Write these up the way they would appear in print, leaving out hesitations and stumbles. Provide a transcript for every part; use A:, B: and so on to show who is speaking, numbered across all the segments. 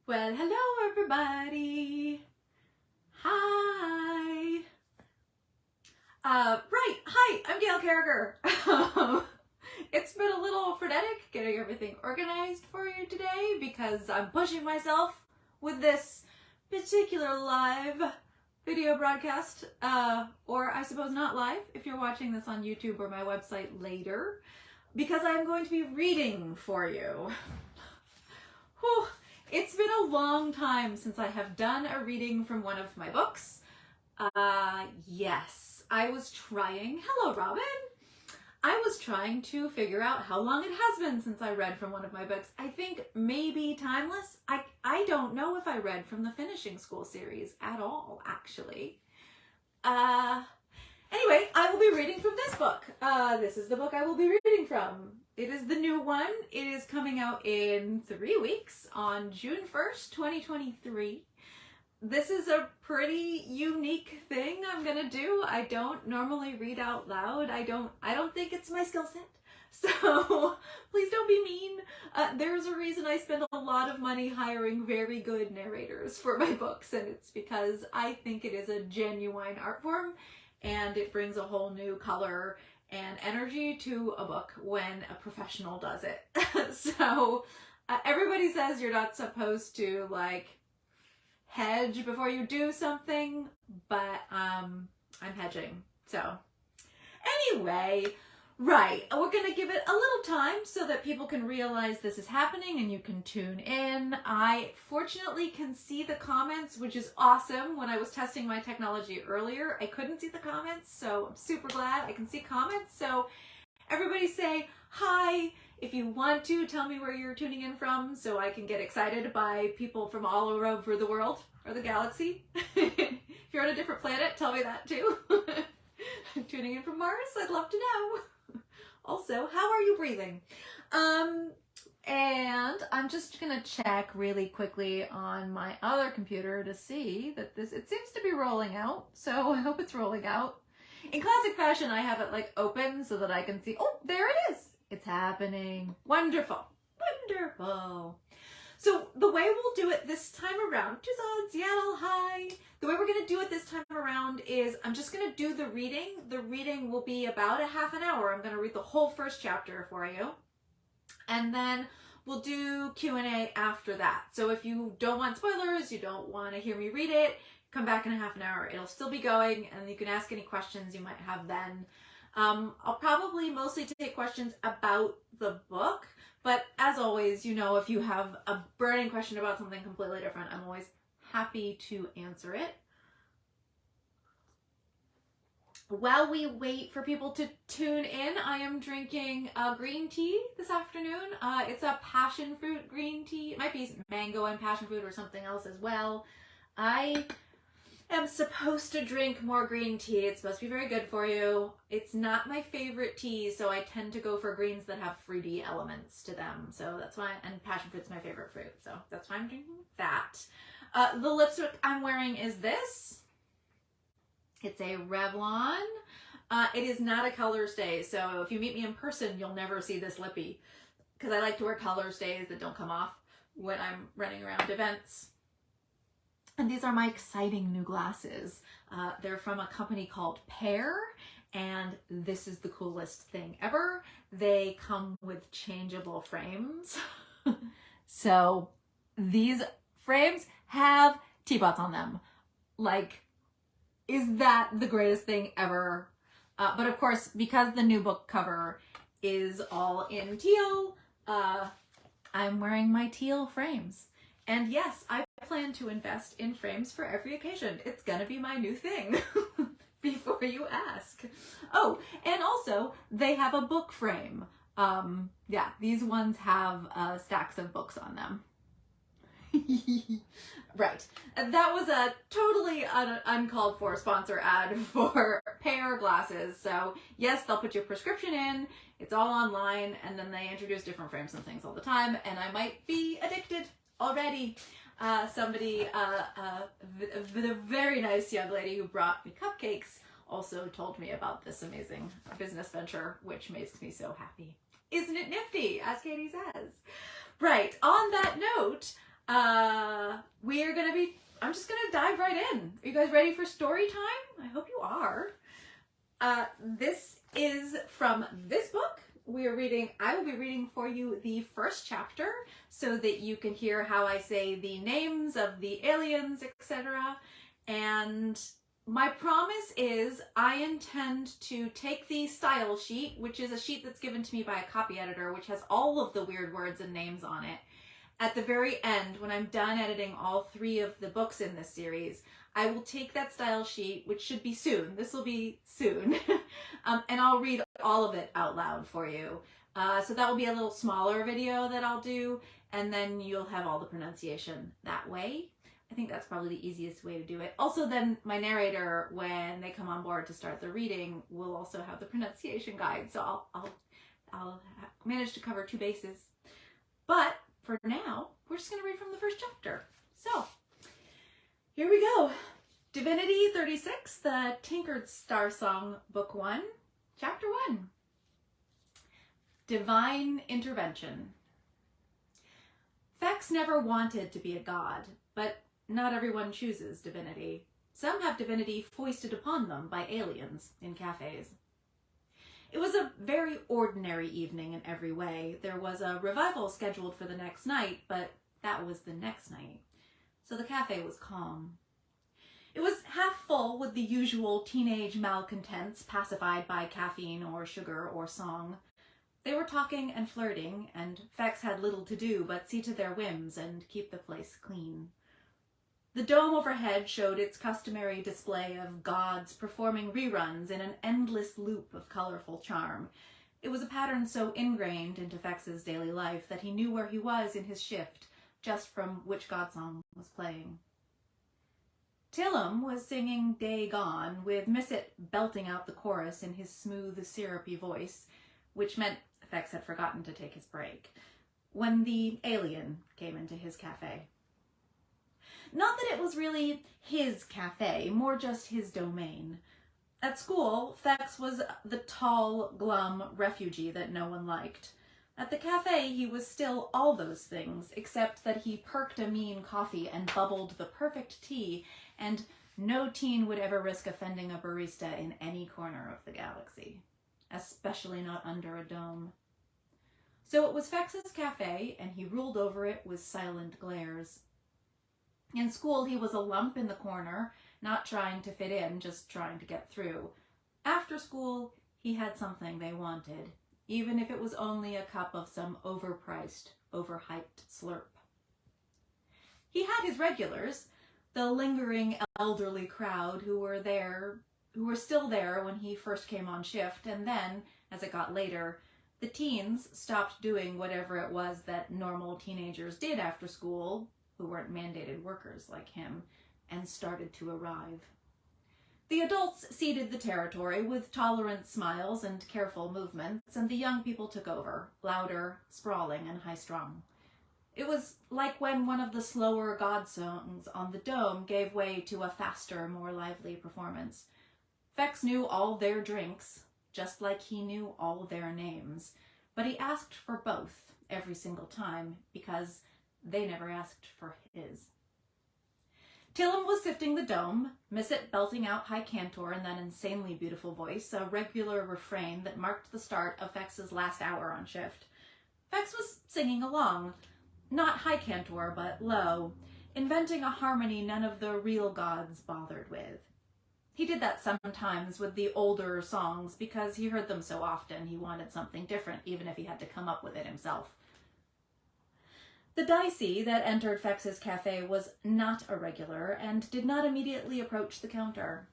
A: Well, hello everybody. Hi. Hi, I'm Gail Carriger. It's been a little frenetic getting everything organized for you today because I'm pushing myself with this particular live video broadcast, or I suppose not live if you're watching this on YouTube or my website later, because I'm going to be reading for you. Whew. It's been a long time since I have done a reading from one of my books. Yes, I was trying. Hello, Robin. I was trying to figure out how long it has been since I read from one of my books. I think maybe Timeless. I don't know if I read from the Finishing School series at all, actually. Anyway, I will be reading from this book. This is the book I will be reading from. It is the new one. It is coming out in 3 weeks on June 1st, 2023. This is a pretty unique thing I'm gonna do. I don't normally read out loud. I don't think it's my skill set. So please don't be mean. There's a reason I spend a lot of money hiring very good narrators for my books, and it's because I think it is a genuine art form and it brings a whole new color and energy to a book when a professional does it. So everybody says you're not supposed to like hedge before you do something, but I'm hedging. So anyway, right, we're gonna give it a little time so that people can realize this is happening and you can tune in. I fortunately can see the comments, which is awesome. When I was testing my technology earlier, I couldn't see the comments, so I'm super glad I can see comments. So everybody say hi. If you want to, tell me where you're tuning in from so I can get excited by people from all over the world or the galaxy. If you're on a different planet, tell me that too. Tuning in from Mars, I'd love to know. Also, how are you breathing? And I'm just gonna check really quickly on my other computer to see that it seems to be rolling out. So I hope it's rolling out. In classic fashion, I have it like open so that I can see, oh, there it is. It's happening. Wonderful. Wonderful. So the way we'll do it this time around, Tucson, Seattle, hi. The way we're going to do it this time around is I'm just going to do the reading. The reading will be about a half an hour. I'm going to read the whole first chapter for you. And then we'll do Q&A after that. So if you don't want spoilers, you don't want to hear me read it, come back in a half an hour. It'll still be going and you can ask any questions you might have then. I'll probably mostly take questions about the book, but as always, you know, if you have a burning question about something completely different, I'm always happy to answer it. While we wait for people to tune in, I am drinking green tea this afternoon. It's a passion fruit green tea. It might be mango and passion fruit or something else as well. I am supposed to drink more green tea. It's supposed to be very good for you. It's not my favorite tea, so I tend to go for greens that have fruity elements to them. So that's why, and passion fruit's my favorite fruit, so that's why I'm drinking that. The lipstick I'm wearing is this. It's a Revlon. It is not a color stay, so if you meet me in person, you'll never see this lippy, because I like to wear color stays that don't come off when I'm running around events. And these are my exciting new glasses. They're from a company called Pear, and this is the coolest thing ever. They come with changeable frames. So these frames have teapots on them. Like, is that the greatest thing ever? But of course, because the new book cover is all in teal, I'm wearing my teal frames. And yes, I plan to invest in frames for every occasion. It's gonna be my new thing before you ask. Oh, and also they have a book frame. Yeah, these ones have stacks of books on them. Right. That was a totally uncalled for sponsor ad for Pear glasses. So yes, they'll put your prescription in, it's all online, and then they introduce different frames and things all the time, and I might be addicted already. Somebody, the very nice young lady who brought me cupcakes also told me about this amazing business venture, which makes me so happy. Isn't it nifty, as Katie says? Right, on that note, I'm just gonna dive right in. Are you guys ready for story time? I hope you are. This is from this book. I will be reading for you the first chapter so that you can hear how I say the names of the aliens, etc. And my promise is I intend to take the style sheet, which is a sheet that's given to me by a copy editor, which has all of the weird words and names on it. At the very end, when I'm done editing all 3 of the books in this series, I will take that style sheet, which should be soon. This will be soon. And I'll read all of it out loud for you. So that will be a little smaller video that I'll do, and then you'll have all the pronunciation that way. I think that's probably the easiest way to do it. Also, then my narrator, when they come on board to start the reading, will also have the pronunciation guide. So I'll manage to cover 2 bases. But for now, we're just going to read from the first chapter. So, here we go. Divinity 36, the Tinkered Starsong, Book 1, Chapter 1. Divine Intervention. Fex never wanted to be a god, but not everyone chooses divinity. Some have divinity foisted upon them by aliens in cafes. It was a very ordinary evening in every way. There was a revival scheduled for the next night, but that was the next night. So the cafe was calm. It was half full with the usual teenage malcontents pacified by caffeine or sugar or song. They were talking and flirting, and Fex had little to do but see to their whims and keep the place clean. The dome overhead showed its customary display of gods performing reruns in an endless loop of colorful charm. It was a pattern so ingrained into Fex's daily life that he knew where he was in his shift, just from which god song was playing. Tillum was singing Day Gone, with Missit belting out the chorus in his smooth, syrupy voice, which meant Fex had forgotten to take his break, when the alien came into his cafe. Not that it was really his cafe, more just his domain. At school, Fex was the tall, glum refugee that no one liked. At the cafe, he was still all those things, except that he perked a mean coffee and bubbled the perfect tea, and no teen would ever risk offending a barista in any corner of the galaxy, especially not under a dome. So it was Fex's cafe, and he ruled over it with silent glares. In school, he was a lump in the corner, not trying to fit in, just trying to get through. After school, he had something they wanted, even if it was only a cup of some overpriced, overhyped slurp. He had his regulars, the lingering elderly crowd who were still there when he first came on shift, and then, as it got later, the teens stopped doing whatever it was that normal teenagers did after school, who weren't mandated workers like him, and started to arrive. The adults ceded the territory with tolerant smiles and careful movements, and the young people took over, louder, sprawling, and high-strung. It was like when one of the slower god songs on the dome gave way to a faster, more lively performance. Fex knew all their drinks, just like he knew all their names, but he asked for both every single time, because they never asked for his. Tillum was sifting the dome, Missit belting out High Cantor in that insanely beautiful voice, a regular refrain that marked the start of Fex's last hour on shift. Fex was singing along, not High Cantor, but low, inventing a harmony none of the real gods bothered with. He did that sometimes with the older songs because he heard them so often he wanted something different, even if he had to come up with it himself. The dicey that entered Fex's cafe was not a regular and did not immediately approach the counter.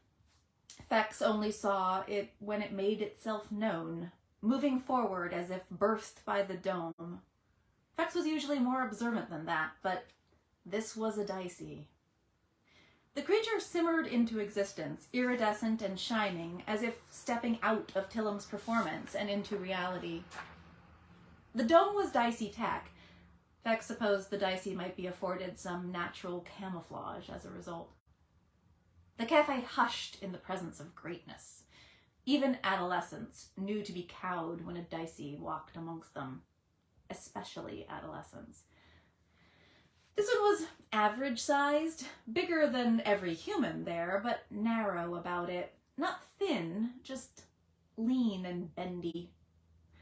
A: Fex only saw it when it made itself known, moving forward as if birthed by the dome. Fex was usually more observant than that, but this was a dicey. The creature simmered into existence, iridescent and shining, as if stepping out of Tillum's performance and into reality. The dome was dicey tech. Fex supposed the dicey might be afforded some natural camouflage as a result. The cafe hushed in the presence of greatness. Even adolescents knew to be cowed when a dicey walked amongst them, especially adolescents. This one was average-sized, bigger than every human there, but narrow about it. Not thin, just lean and bendy.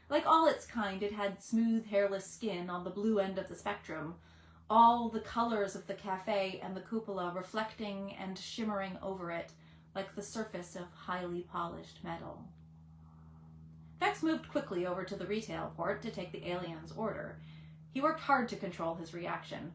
A: Like all its kind, it had smooth, hairless skin on the blue end of the spectrum, all the colors of the cafe and the cupola reflecting and shimmering over it like the surface of highly polished metal. Fex moved quickly over to the retail port to take the alien's order. He worked hard to control his reaction.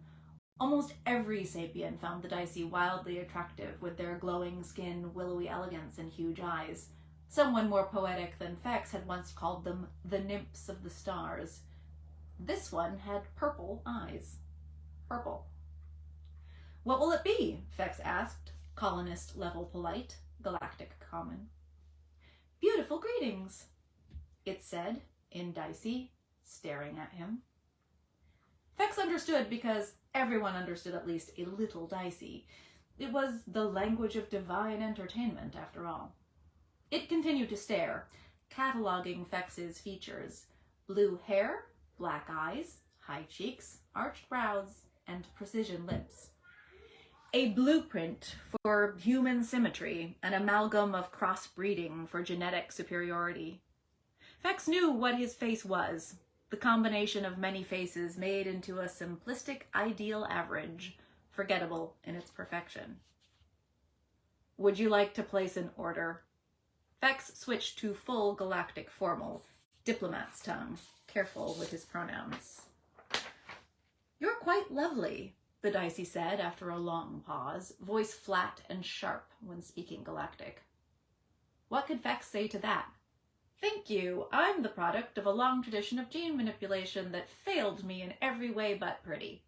A: Almost every sapien found the Dicey wildly attractive with their glowing skin, willowy elegance, and huge eyes. Someone more poetic than Fex had once called them the nymphs of the stars. This one had purple eyes. Purple. "What will it be?" Fex asked, colonist-level polite, galactic common. "Beautiful greetings," it said, in Dicey, staring at him. Fex understood because everyone understood at least a little Dicey. It was the language of divine entertainment, after all. It continued to stare, cataloging Fex's features. Blue hair, black eyes, high cheeks, arched brows, and precision lips. A blueprint for human symmetry, an amalgam of crossbreeding for genetic superiority. Fex knew what his face was, the combination of many faces made into a simplistic ideal average, forgettable in its perfection. "Would you like to place an order?" Fex switched to full galactic formal, diplomat's tongue, careful with his pronouns. "You're quite lovely," the Dicey said after a long pause, voice flat and sharp when speaking galactic. What could Fex say to that? "Thank you. I'm the product of a long tradition of gene manipulation that failed me in every way but pretty."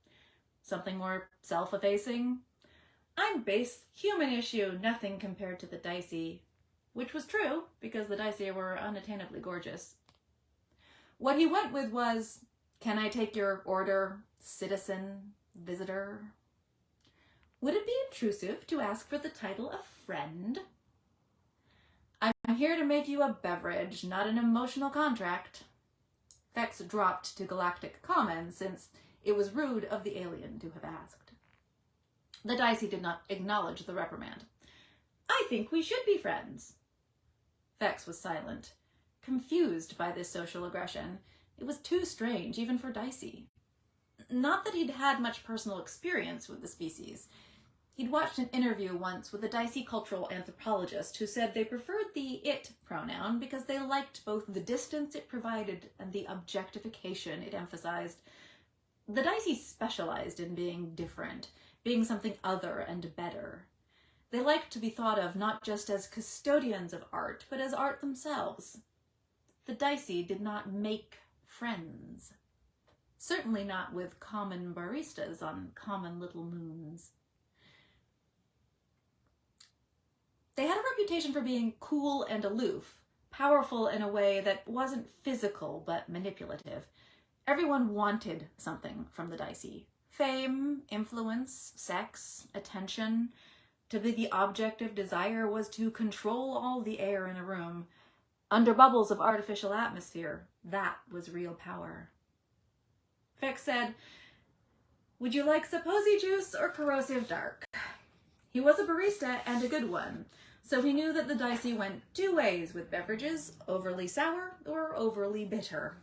A: Something more self-effacing? "I'm base, human issue, nothing compared to the Dicey." Which was true, because the Dicey were unattainably gorgeous. What he went with was, "Can I take your order, citizen, visitor?" "Would it be intrusive to ask for the title of friend?" "I'm here to make you a beverage, not an emotional contract." Fex dropped to galactic common, since it was rude of the alien to have asked. The Dicey did not acknowledge the reprimand. "I think we should be friends." Fex was silent, confused by this social aggression. It was too strange, even for Dicey. Not that he'd had much personal experience with the species. He'd watched an interview once with a Dicey cultural anthropologist who said they preferred the it pronoun because they liked both the distance it provided and the objectification it emphasized. The Dicey specialized in being different, being something other and better. They liked to be thought of not just as custodians of art, but as art themselves. The Dicey did not make friends. Certainly not with common baristas on common little moons. They had a reputation for being cool and aloof, powerful in a way that wasn't physical but manipulative. Everyone wanted something from the Dicey. Fame, influence, sex, attention. To be the object of desire was to control all the air in a room. Under bubbles of artificial atmosphere, that was real power. Fex said, "Would you like supposy juice or corrosive dark?" He was a barista and a good one, so he knew that the Dicey went two ways with beverages, overly sour or overly bitter.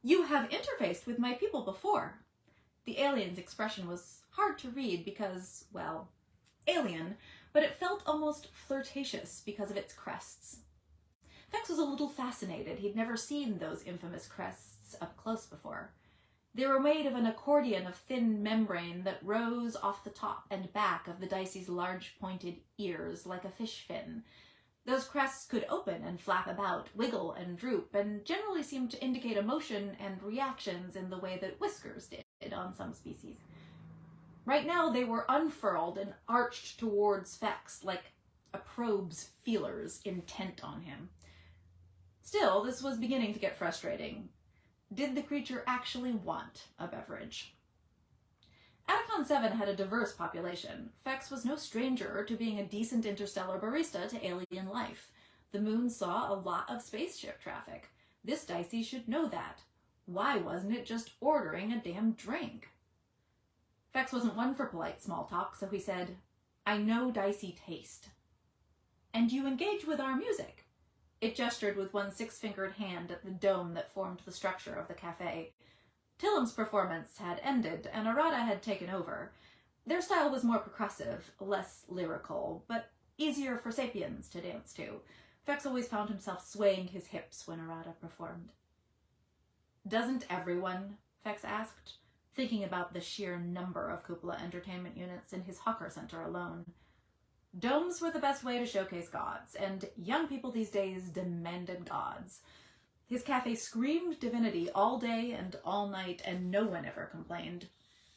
A: "You have interfaced with my people before." The alien's expression was hard to read because, well, alien, but it felt almost flirtatious because of its crests. Fex was a little fascinated. He'd never seen those infamous crests up close before. They were made of an accordion of thin membrane that rose off the top and back of the Dicey's large pointed ears like a fish fin. Those crests could open and flap about, wiggle and droop, and generally seemed to indicate emotion and reactions in the way that whiskers did on some species. Right now they were unfurled and arched towards Fex like a probe's feelers intent on him. Still, this was beginning to get frustrating. Did the creature actually want a beverage? Atacon 7 had a diverse population. Fex was no stranger to being a decent interstellar barista to alien life. The moon saw a lot of spaceship traffic. This Dicey should know that. Why wasn't it just ordering a damn drink? Fex wasn't one for polite small talk, so he said, "I know dicey taste." "And you engage with our music." It gestured with one six-fingered hand at the dome that formed the structure of the cafe. Tillam's performance had ended, and Arata had taken over. Their style was more percussive, less lyrical, but easier for sapiens to dance to. Fex always found himself swaying his hips when Arata performed. "Doesn't everyone?" Fex asked, thinking about the sheer number of cupola entertainment units in his hawker center alone. Domes were the best way to showcase gods, and young people these days demanded gods. His cafe screamed Divinity all day and all night, and no one ever complained.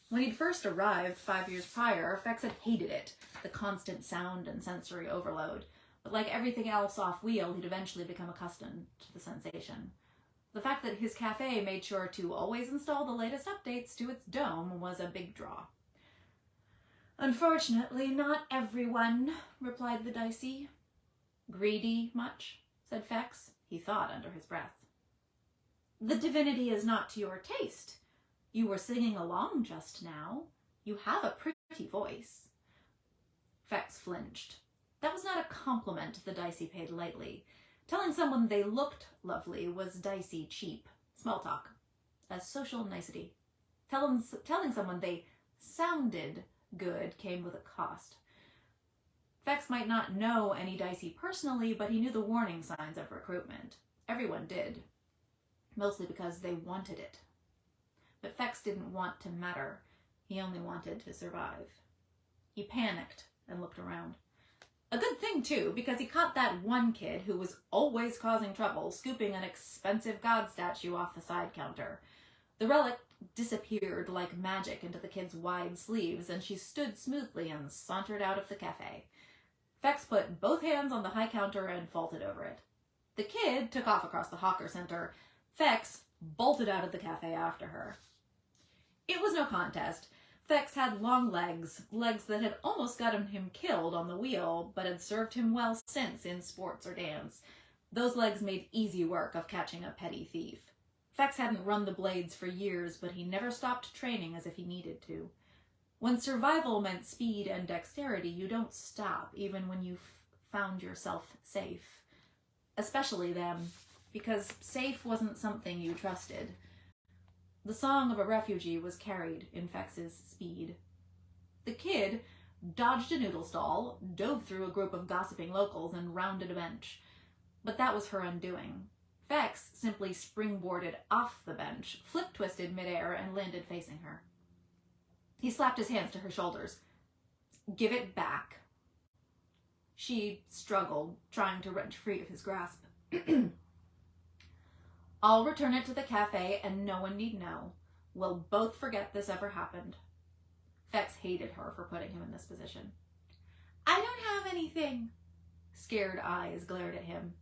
A: When he'd first arrived 5 years prior, Fex had hated it, the constant sound and sensory overload. But like everything else off-wheel, he'd eventually become accustomed to the sensation. The fact that his cafe made sure to always install the latest updates to its dome was a big draw. "Unfortunately, not everyone," replied the Dicey. "Greedy much?" said Fex. He thought under his breath. "The Divinity is not to your taste. You were singing along just now. You have a pretty voice." Fex flinched. That was not a compliment the Dicey paid lightly. Telling someone they looked lovely was Dicey cheap. Small talk. A social nicety. Telling someone they sounded good came with a cost. Fex might not know any Dicey personally, but he knew the warning signs of recruitment. Everyone did. Mostly because they wanted it. But Fex didn't want to matter. He only wanted to survive. He panicked and looked around. A good thing, too, because he caught that one kid who was always causing trouble, scooping an expensive god statue off the side counter. The relic disappeared like magic into the kid's wide sleeves, and she stood smoothly and sauntered out of the cafe. Fex put both hands on the high counter and vaulted over it. The kid took off across the hawker center. Fex bolted out of the cafe after her. It was no contest. Fex had long legs that had almost gotten him killed on the wheel, but had served him well since in sports or dance. Those legs made easy work of catching a petty thief. Fex hadn't run the blades for years, but he never stopped training as if he needed to. When survival meant speed and dexterity, you don't stop, even when you've found yourself safe. Especially them, because safe wasn't something you trusted. The song of a refugee was carried in Fex's speed. The kid dodged a noodle stall, dove through a group of gossiping locals, and rounded a bench. But that was her undoing. Fex simply springboarded off the bench, flip-twisted midair, and landed facing her. He slapped his hands to her shoulders. "Give it back." She struggled, trying to wrench free of his grasp. "I'll return it to the cafe, and no one need know. We'll both forget this ever happened." Fex hated her for putting him in this position. "I don't have anything." Scared eyes glared at him.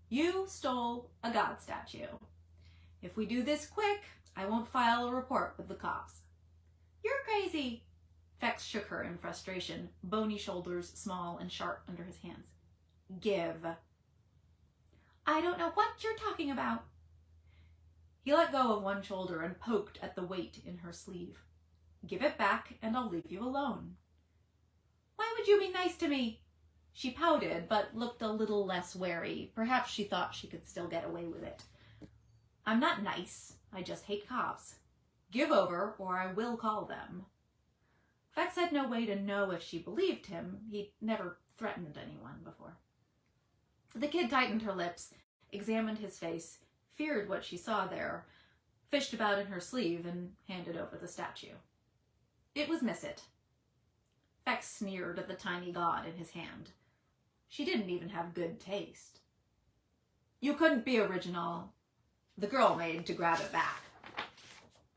A: "You stole a god statue. If we do this quick, I won't file a report with the cops." "You're crazy." Fex shook her in frustration, bony shoulders small and sharp under his hands. "Give." "I don't know what you're talking about." He let go of one shoulder and poked at the weight in her sleeve. "Give it back, and I'll leave you alone." "Why would you be nice to me?" She pouted, but looked a little less wary. Perhaps she thought she could still get away with it. "I'm not nice. I just hate cops. Give over, or I will call them." Fex had no way to know if she believed him. He'd never threatened anyone before. The kid tightened her lips, examined his face, feared what she saw there, fished about in her sleeve, and handed over the statue. It was Missit. Fex sneered at the tiny god in his hand. She didn't even have good taste. "You couldn't be original." The girl made to grab it back.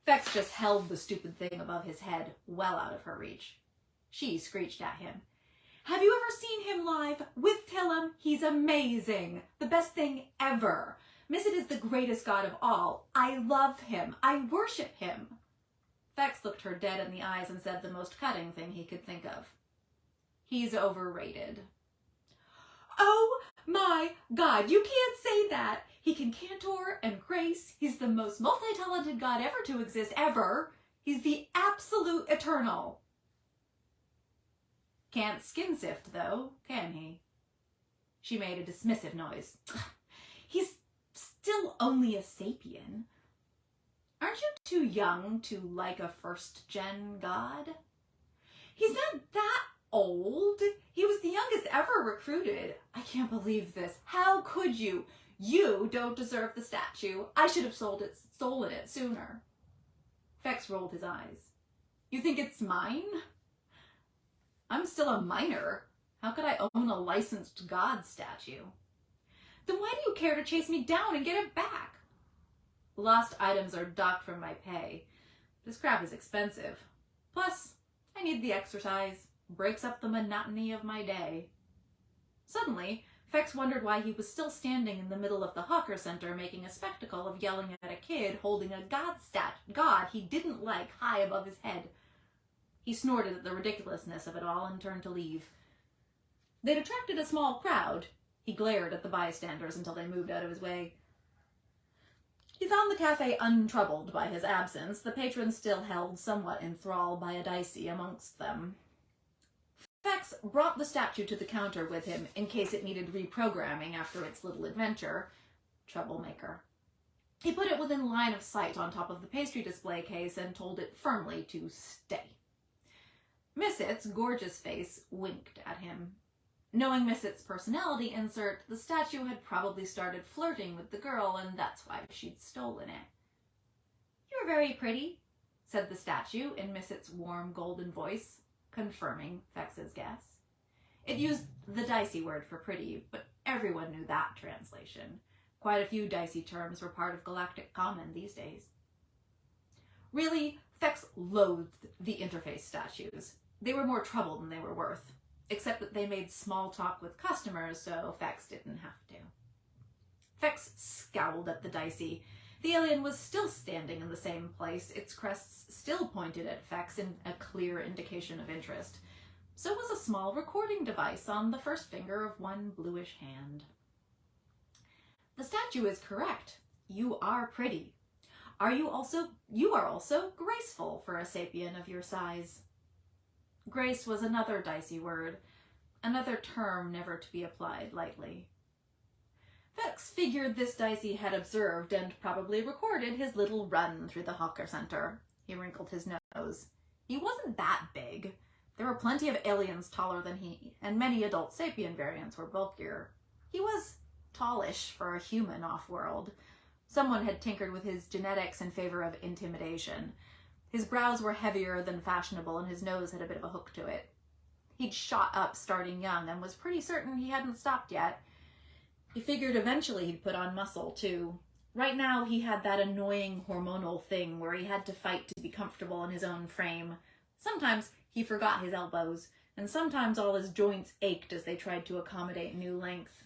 A: Fex just held the stupid thing above his head, well out of her reach. She screeched at him. "Have you ever seen him live? With Tillam? He's amazing. The best thing ever. Missit is the greatest god of all. I love him. I worship him." Fex looked her dead in the eyes and said the most cutting thing he could think of. "He's overrated." "Oh my God, you can't say that. He can cantor and grace. He's the most multi-talented god ever to exist, ever. He's the absolute absolute eternal. Can't skin sift, though, can he? She made a dismissive noise. He's still only a sapien. Aren't you too young to like a first-gen god? He's not that old. He was the youngest ever recruited. I can't believe this. How could you? You don't deserve the statue. I should have stolen it sooner. Fex rolled his eyes. You think it's mine? I'm still a minor. How could I own a licensed god statue? Then why do you care to chase me down and get it back? Lost items are docked from my pay. This crap is expensive. Plus, I need the exercise. Breaks up the monotony of my day. Suddenly, Fex wondered why he was still standing in the middle of the hawker center making a spectacle of yelling at a kid holding a god he didn't like high above his head. He snorted at the ridiculousness of it all and turned to leave. They'd attracted a small crowd. He glared at the bystanders until they moved out of his way. He found the cafe untroubled by his absence, the patrons still held somewhat enthralled by a dicey amongst them. Fex brought the statue to the counter with him in case it needed reprogramming after its little adventure. Troublemaker. He put it within line of sight on top of the pastry display case and told it firmly to stay. Missett's gorgeous face winked at him. Knowing Missett's personality insert, the statue had probably started flirting with the girl, and that's why she'd stolen it. You're very pretty, said the statue in Missett's warm golden voice, confirming Fex's guess. It used the dicey word for pretty, but everyone knew that translation. Quite a few dicey terms were part of galactic common these days. Really, Fex loathed the interface statues. They were more trouble than they were worth. Except that they made small talk with customers, so Fex didn't have to. Fex scowled at the dicey. The alien was still standing in the same place, its crests still pointed at Fex in a clear indication of interest. So was a small recording device on the first finger of one bluish hand. The statue is correct. You are pretty. You are also graceful for a sapien of your size. Grace was another dicey word, another term never to be applied lightly. Fex figured this dicey had observed and probably recorded his little run through the hawker center. He wrinkled his nose. He wasn't that big. There were plenty of aliens taller than he, and many adult sapien variants were bulkier. He was tallish for a human off-world. Someone had tinkered with his genetics in favor of intimidation. His brows were heavier than fashionable, and his nose had a bit of a hook to it. He'd shot up starting young, and was pretty certain he hadn't stopped yet. He figured eventually he'd put on muscle, too. Right now, he had that annoying hormonal thing where he had to fight to be comfortable in his own frame. Sometimes he forgot his elbows, and sometimes all his joints ached as they tried to accommodate new length.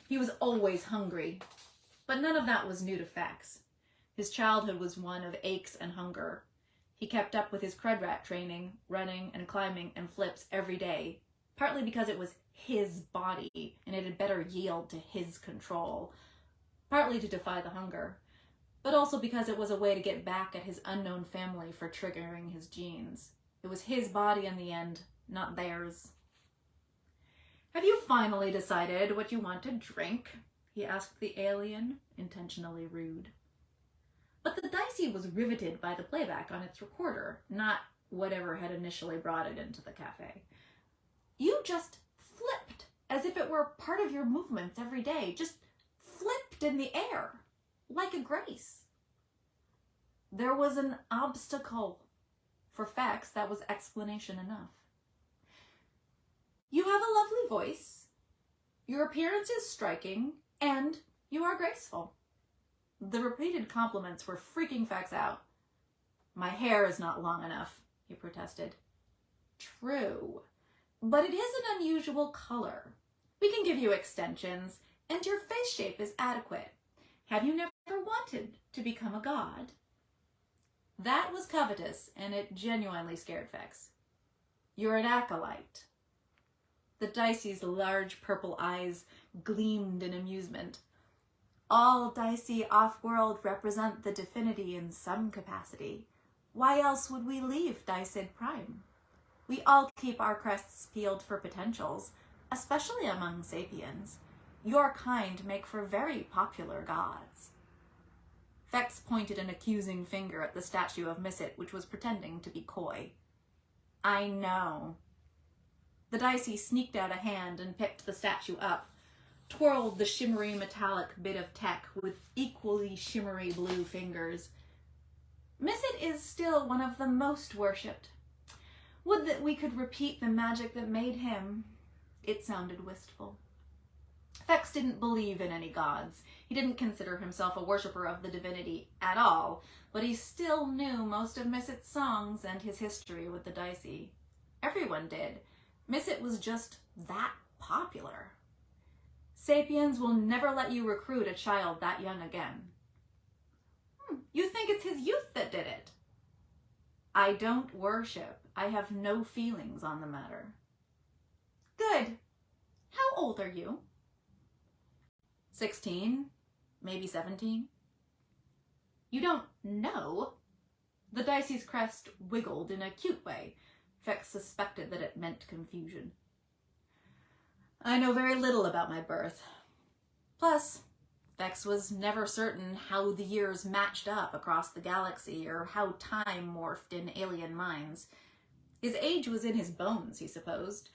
A: He was always hungry, but none of that was new to Fex. His childhood was one of aches and hunger. He kept up with his crud rat training, running and climbing and flips every day, partly because it was his body and it had better yield to his control, partly to defy the hunger, but also because it was a way to get back at his unknown family for triggering his genes. It was his body in the end, not theirs. Have you finally decided what you want to drink? He asked the alien, intentionally rude. But the dicey was riveted by the playback on its recorder, not whatever had initially brought it into the cafe. You just flipped, as if it were part of your movements every day, just flipped in the air, like a grace. There was an obstacle. For Fex, that was explanation enough. You have a lovely voice, your appearance is striking, and you are graceful. The repeated compliments were freaking Fex out. My hair is not long enough, he protested. True, but it is an unusual color. We can give you extensions, and your face shape is adequate. Have you never wanted to become a god? That was covetous, and it genuinely scared Fex. You're an acolyte. The dicey's large purple eyes gleamed in amusement. All dicey off-world represent the divinity in some capacity. Why else would we leave Dicid Prime? We all keep our crests peeled for potentials, especially among sapiens. Your kind make for very popular gods. Vex pointed an accusing finger at the statue of Missit, which was pretending to be coy. I know. The Dicey sneaked out a hand and picked the statue up, twirled the shimmery metallic bit of tech with equally shimmery blue fingers. Missit is still one of the most worshipped. Would that we could repeat the magic that made him. It sounded wistful. Vex didn't believe in any gods. He didn't consider himself a worshipper of the divinity at all, but he still knew most of Missit's songs and his history with the Dicey. Everyone did. Missit was just that popular. Sapiens will never let you recruit a child that young again. You think it's his youth that did it? I don't worship. I have no feelings on the matter. Good. How old are you? 16, maybe 17. You don't know? The Dicey's crest wiggled in a cute way. Vex suspected that it meant confusion. I know very little about my birth. Plus, Vex was never certain how the years matched up across the galaxy or how time morphed in alien minds. His age was in his bones, he supposed.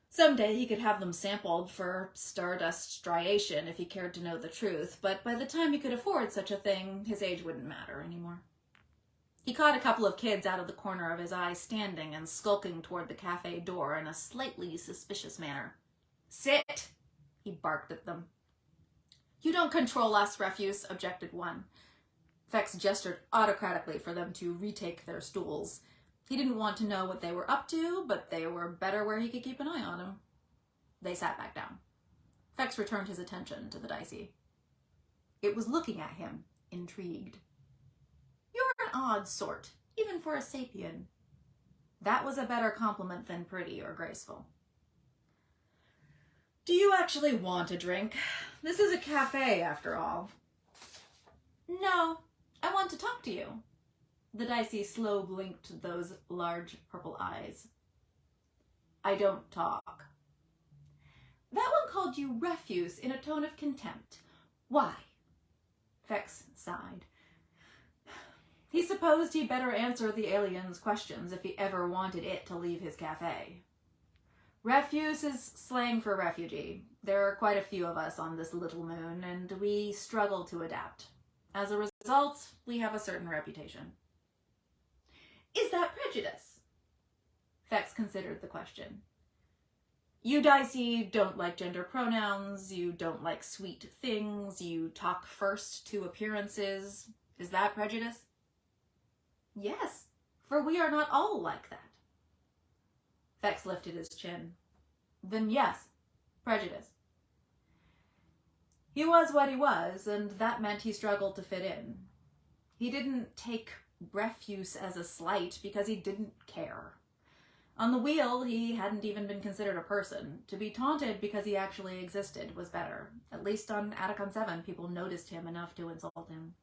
A: Someday he could have them sampled for stardust striation if he cared to know the truth, but by the time he could afford such a thing, his age wouldn't matter anymore. He caught a couple of kids out of the corner of his eye standing and skulking toward the cafe door in a slightly suspicious manner. Sit! He barked at them. You don't control us, Refuse, objected one. Vex gestured autocratically for them to retake their stools. He didn't want to know what they were up to, but they were better where he could keep an eye on them. They sat back down. Vex returned his attention to the Dicey. It was looking at him, intrigued. You're an odd sort, even for a sapien. That was a better compliment than pretty or graceful. Do you actually want a drink? This is a cafe, after all. No, I want to talk to you. The Dicey slow blinked those large purple eyes. I don't talk. That one called you Refuse in a tone of contempt. Why? Vex sighed. He supposed he'd better answer the alien's questions if he ever wanted it to leave his cafe. Refuse is slang for refugee. There are quite a few of us on this little moon, and we struggle to adapt. As a result, we have a certain reputation. Is that prejudice? Vex considered the question. You Dicey don't like gender pronouns, you don't like sweet things, you talk first to appearances. Is that prejudice? Yes, for we are not all like that. Vex lifted his chin. Then yes, prejudice. He was what he was, and that meant he struggled to fit in. He didn't take Refuse as a slight because he didn't care. On the wheel, he hadn't even been considered a person. To be taunted because he actually existed was better. At least on Atticon 7, people noticed him enough to insult him.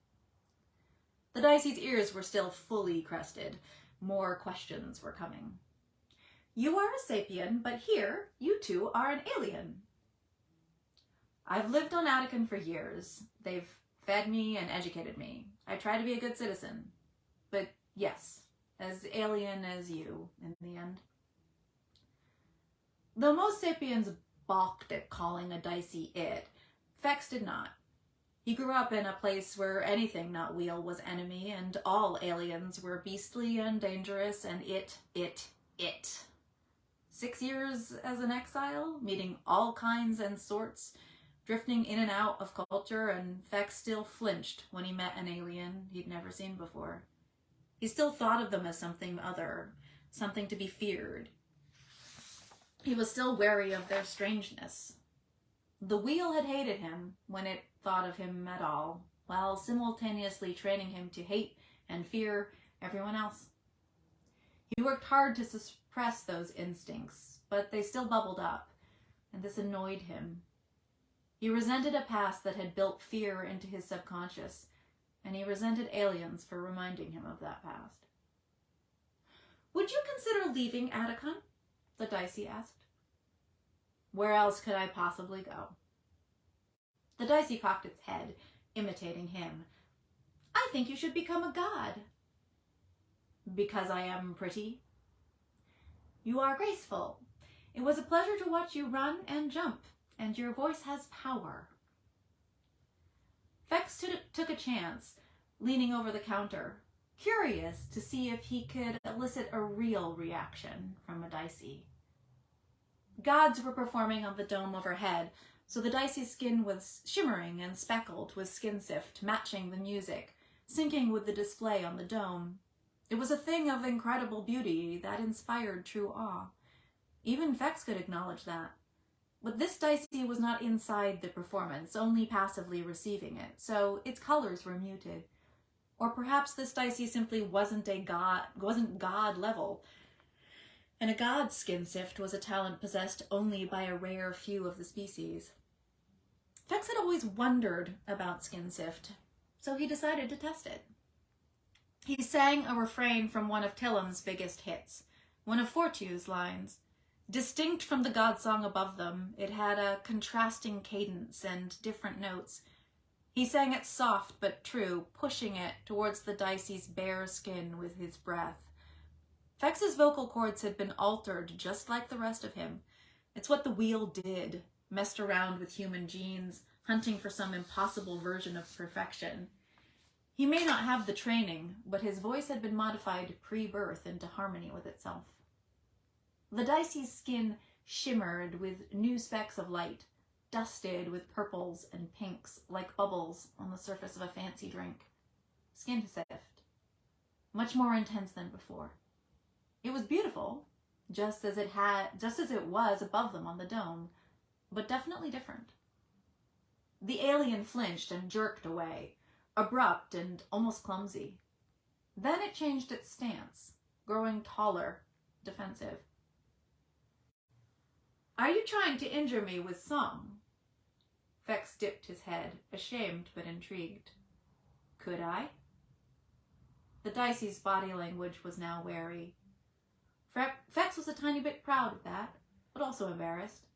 A: The Dicey's ears were still fully crested. More questions were coming. You are a sapien, but here, you two are an alien. I've lived on Atticon for years. They've fed me and educated me. I try to be a good citizen. But yes, as alien as you, in the end. Though most sapiens balked at calling a Dicey it, Vex did not. He grew up in a place where anything not wheel was enemy, and all aliens were beastly and dangerous, and it. 6 years as an exile, meeting all kinds and sorts, drifting in and out of culture, and Vex still flinched when he met an alien he'd never seen before. He still thought of them as something other, something to be feared. He was still wary of their strangeness. The wheel had hated him when it thought of him at all, while simultaneously training him to hate and fear everyone else. He worked hard to suppress those instincts, but they still bubbled up, and this annoyed him. He resented a past that had built fear into his subconscious, and he resented aliens for reminding him of that past. Would you consider leaving Atticon? The Dicey asked. Where else could I possibly go? The Dicey cocked its head, imitating him. I think you should become a god. Because I am pretty? You are graceful. It was a pleasure to watch you run and jump, and your voice has power. Fex took a chance, leaning over the counter, curious to see if he could elicit a real reaction from a Dicey. Gods were performing on the dome overhead, so the Dicey's skin was shimmering and speckled with skin sift, matching the music, syncing with the display on the dome. It was a thing of incredible beauty that inspired true awe. Even Fex could acknowledge that. But this Dicey was not inside the performance, only passively receiving it, so its colors were muted. Or perhaps this Dicey simply wasn't god level, and a god's skin sift was a talent possessed only by a rare few of the species. Fex had always wondered about skin sift, so he decided to test it. He sang a refrain from one of Tillem's biggest hits, one of Fortue's lines. Distinct from the god song above them, it had a contrasting cadence and different notes. He sang it soft but true, pushing it towards the Dicey's bare skin with his breath. Fex's vocal cords had been altered just like the rest of him. It's what the wheel did, messed around with human genes, hunting for some impossible version of perfection. He may not have the training, but his voice had been modified pre-birth into harmony with itself. The Dicey's skin shimmered with new specks of light, dusted with purples and pinks like bubbles on the surface of a fancy drink. Skin sift. Much more intense than before. It was beautiful, just as it was above them on the dome, but definitely different. The alien flinched and jerked away, abrupt and almost clumsy. Then it changed its stance, growing taller, defensive. Are you trying to injure me with song? Fex dipped his head, ashamed but intrigued. Could I? The Dicey's body language was now wary. Fex was a tiny bit proud of that, but also embarrassed.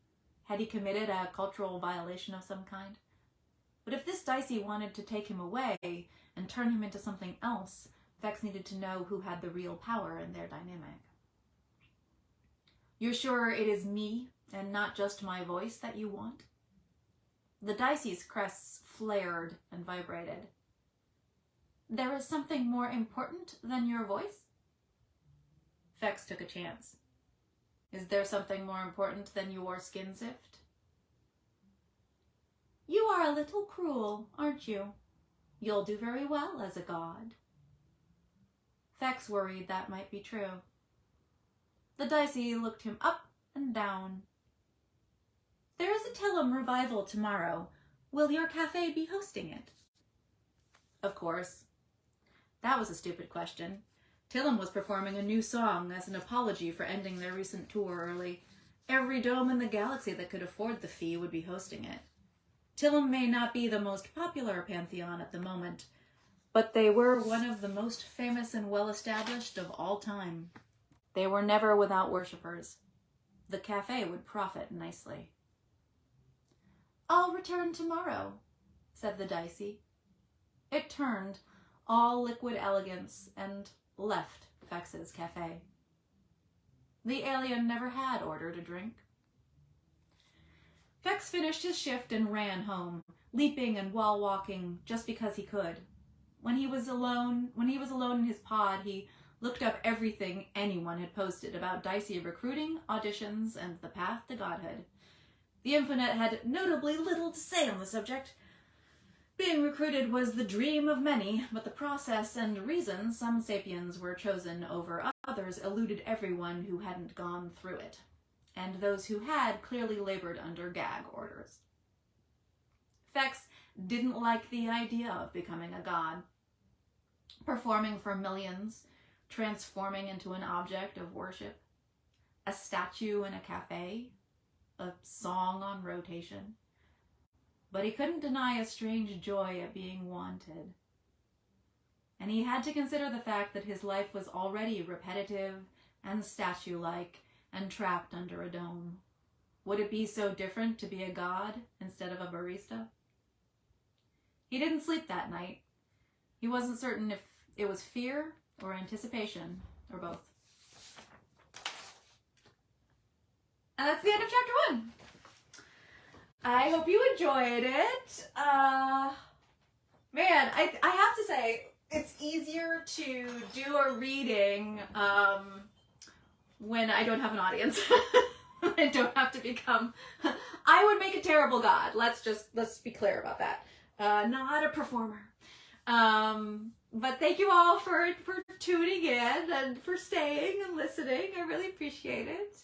A: Had he committed a cultural violation of some kind? But if this Dicey wanted to take him away and turn him into something else, Fex needed to know who had the real power in their dynamic. You're sure it is me and not just my voice that you want? The Dicey's crests flared and vibrated. There is something more important than your voice? Fex took a chance. Is there something more important than your skin sift? You are a little cruel, aren't you? You'll do very well as a god. Fex worried that might be true. The Dicey looked him up and down. There is a Tillem revival tomorrow. Will your cafe be hosting it? Of course. That was a stupid question. Tillem was performing a new song as an apology for ending their recent tour early. Every dome in the galaxy that could afford the fee would be hosting it. Tillem may not be the most popular pantheon at the moment, but they were one of the most famous and well-established of all time. They were never without worshippers. The cafe would profit nicely. I'll return tomorrow, said the Dicey. It turned, all liquid elegance, and left Fex's cafe. The alien never had ordered a drink. Fex finished his shift and ran home, leaping and wall-walking just because he could. When he was alone in his pod, he looked up everything anyone had posted about Dicey recruiting, auditions, and the path to godhood. The Infinite had notably little to say on the subject. Being recruited was the dream of many, but the process and reasons some sapiens were chosen over others eluded everyone who hadn't gone through it, and those who had clearly labored under gag orders. Fex didn't like the idea of becoming a god. Performing for millions, transforming into an object of worship, a statue in a cafe, a song on rotation. But he couldn't deny a strange joy at being wanted. And he had to consider the fact that his life was already repetitive and statue-like and trapped under a dome. Would it be so different to be a god instead of a barista? He didn't sleep that night. He wasn't certain if it was fear or anticipation or both. And that's the end of chapter 1. I hope you enjoyed it. Man, I have to say, it's easier to do a reading when I don't have an audience. I don't have to become... I would make a terrible god. Let's be clear about that. Not a performer. But thank you all for tuning in and for staying and listening. I really appreciate it.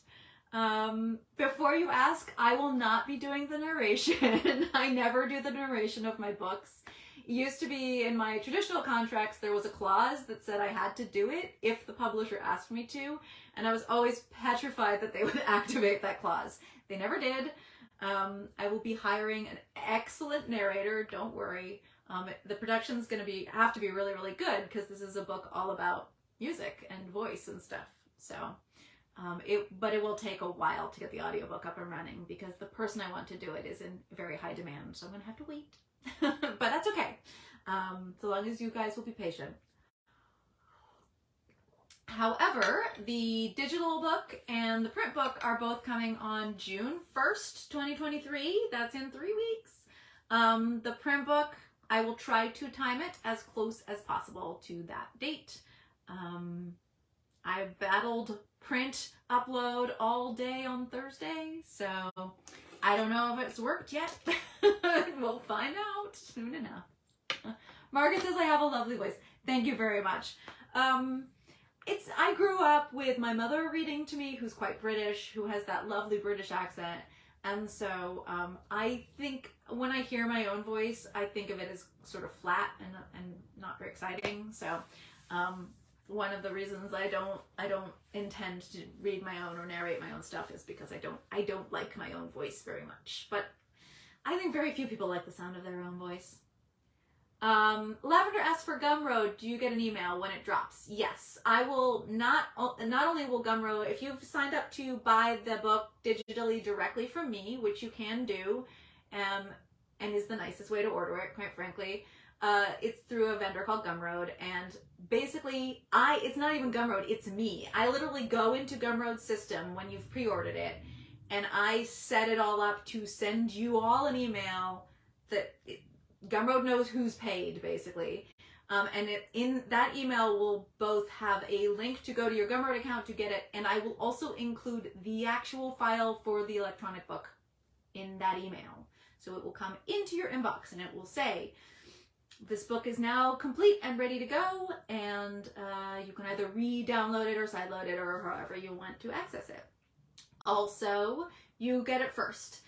A: Before you ask, I will not be doing the narration. I never do the narration of my books. It used to be in my traditional contracts, there was a clause that said I had to do it if the publisher asked me to, and I was always petrified that they would activate that clause. They never did. I will be hiring an excellent narrator, don't worry. The production's gonna have to be really, really good because this is a book all about music and voice and stuff. So, but it will take a while to get the audiobook up and running because the person I want to do it is in very high demand, so I'm gonna have to wait. But that's okay, so long as you guys will be patient. However, the digital book and the print book are both coming on June 1st, 2023. That's in 3 weeks. The print book, I will try to time it as close as possible to that date. I battled print upload all day on Thursday, so I don't know if it's worked yet. We'll find out soon enough. Margaret says I have a lovely voice. Thank you very much. I grew up with my mother reading to me, who's quite British, who has that lovely British accent. And so I think when I hear my own voice, I think of it as sort of flat and not very exciting. So one of the reasons I don't intend to read my own or narrate my own stuff is because I don't like my own voice very much. But I think very few people like the sound of their own voice. Lavender asks for Gumroad. Do you get an email when it drops? Yes, I will. Not only will Gumroad, if you've signed up to buy the book digitally directly from me, which you can do, and is the nicest way to order it, quite frankly, it's through a vendor called Gumroad, and basically, it's not even Gumroad, it's me. I literally go into Gumroad's system when you've pre-ordered it, and I set it all up to send you all an email that Gumroad knows who's paid, basically. And in that email will both have a link to go to your Gumroad account to get it, and I will also include the actual file for the electronic book in that email. So it will come into your inbox, and it will say, this book is now complete and ready to go, and you can either re-download it or sideload it or however you want to access it. Also, you get it first.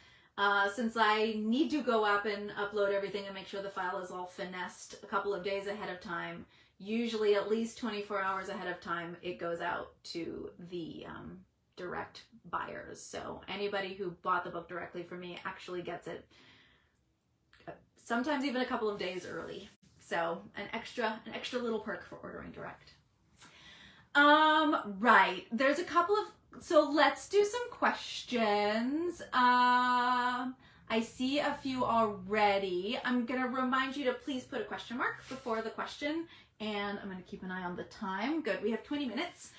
A: Since I need to go up and upload everything and make sure the file is all finessed a couple of days ahead of time, usually at least 24 hours ahead of time, it goes out to the direct buyers. So anybody who bought the book directly from me actually gets it sometimes even a couple of days early. So an extra little perk for ordering direct. Right, there's a couple of, so let's do some questions. I see a few already. I'm gonna remind you to please put a question mark before the question, and I'm gonna keep an eye on the time. Good, we have 20 minutes.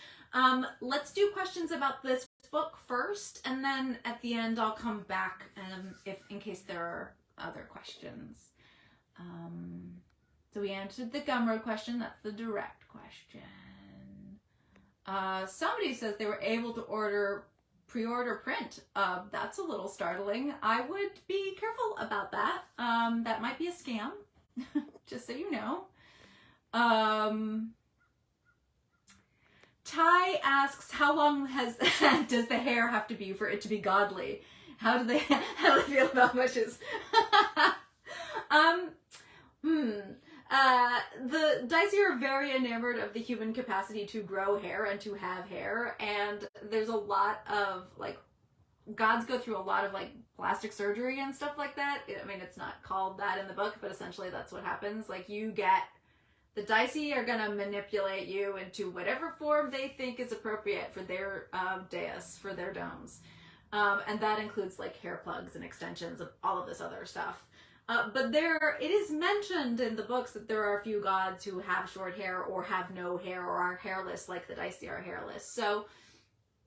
A: Let's do questions about this book first, and then at the end I'll come back in case there are other questions. So we answered the Gumroad question, that's the direct question. Somebody says they were able to pre-order print. That's a little startling. I would be careful about that. That might be a scam, just so you know. Ty asks, how long does the hair have to be for it to be godly? How do they feel about witches? The Dicey are very enamored of the human capacity to grow hair and to have hair, and there's a lot of, like, gods go through a lot of, like, plastic surgery and stuff like that. I mean, it's not called that in the book, but essentially that's what happens. Like, you get The dicey are going to manipulate you into whatever form they think is appropriate for their dais, for their domes. And that includes like hair plugs and extensions and all of this other stuff. But it is mentioned in the books that there are a few gods who have short hair or have no hair or are hairless, like the dicey are hairless. So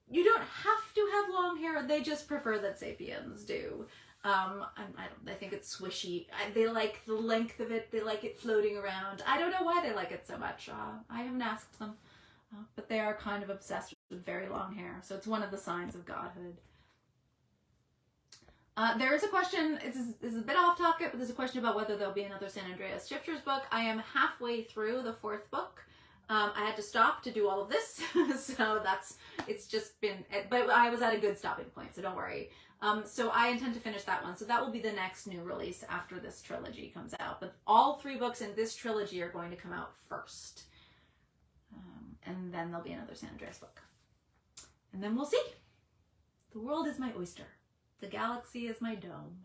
A: you don't have to have long hair. They just prefer that sapiens do. I think it's swishy. They like the length of it. They like it floating around. I don't know why they like it so much. I haven't asked them. But they are kind of obsessed with very long hair. So it's one of the signs of godhood. There is a question, this is a bit off topic, but there's a question about whether there'll be another San Andreas Shifters book. I am halfway through the 4th book. I had to stop to do all of this, so it's just been, but I was at a good stopping point, so don't worry. So I intend to finish that one, so that will be the next new release after this trilogy comes out. But all 3 books in this trilogy are going to come out first. And then there'll be another San Andreas book. And then we'll see. The world is my oyster. The galaxy is my dome.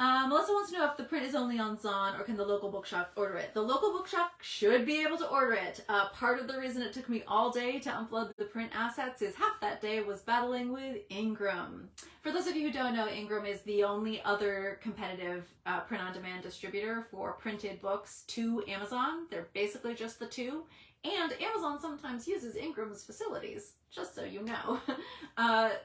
A: Melissa wants to know if the print is only on Zon or can the local bookshop order it. The local bookshop should be able to order it. Part of the reason it took me all day to upload the print assets is half that day was battling with Ingram. For those of you who don't know, Ingram is the only other competitive print-on-demand distributor for printed books to Amazon. They're basically just the two. And Amazon sometimes uses Ingram's facilities, just so you know. But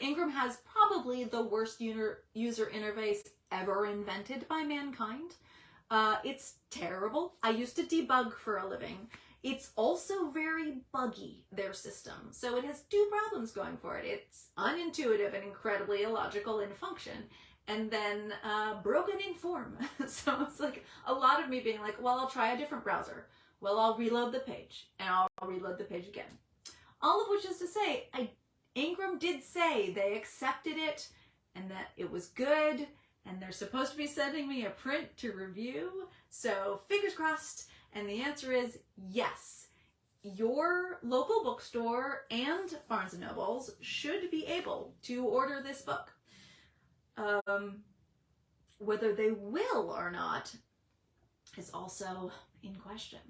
A: Ingram has probably the worst user interface ever invented by mankind. It's terrible. I used to debug for a living. It's also very buggy, their system. So it has 2 problems going for it. It's unintuitive and incredibly illogical in function. And then broken in form. So it's like a lot of me being like, well, I'll try a different browser. Well, I'll reload the page, and I'll reload the page again. All of which is to say, Ingram did say they accepted it, and that it was good, and they're supposed to be sending me a print to review, so fingers crossed, and the answer is yes. Your local bookstore and Barnes & Nobles should be able to order this book. Whether they will or not is also in question.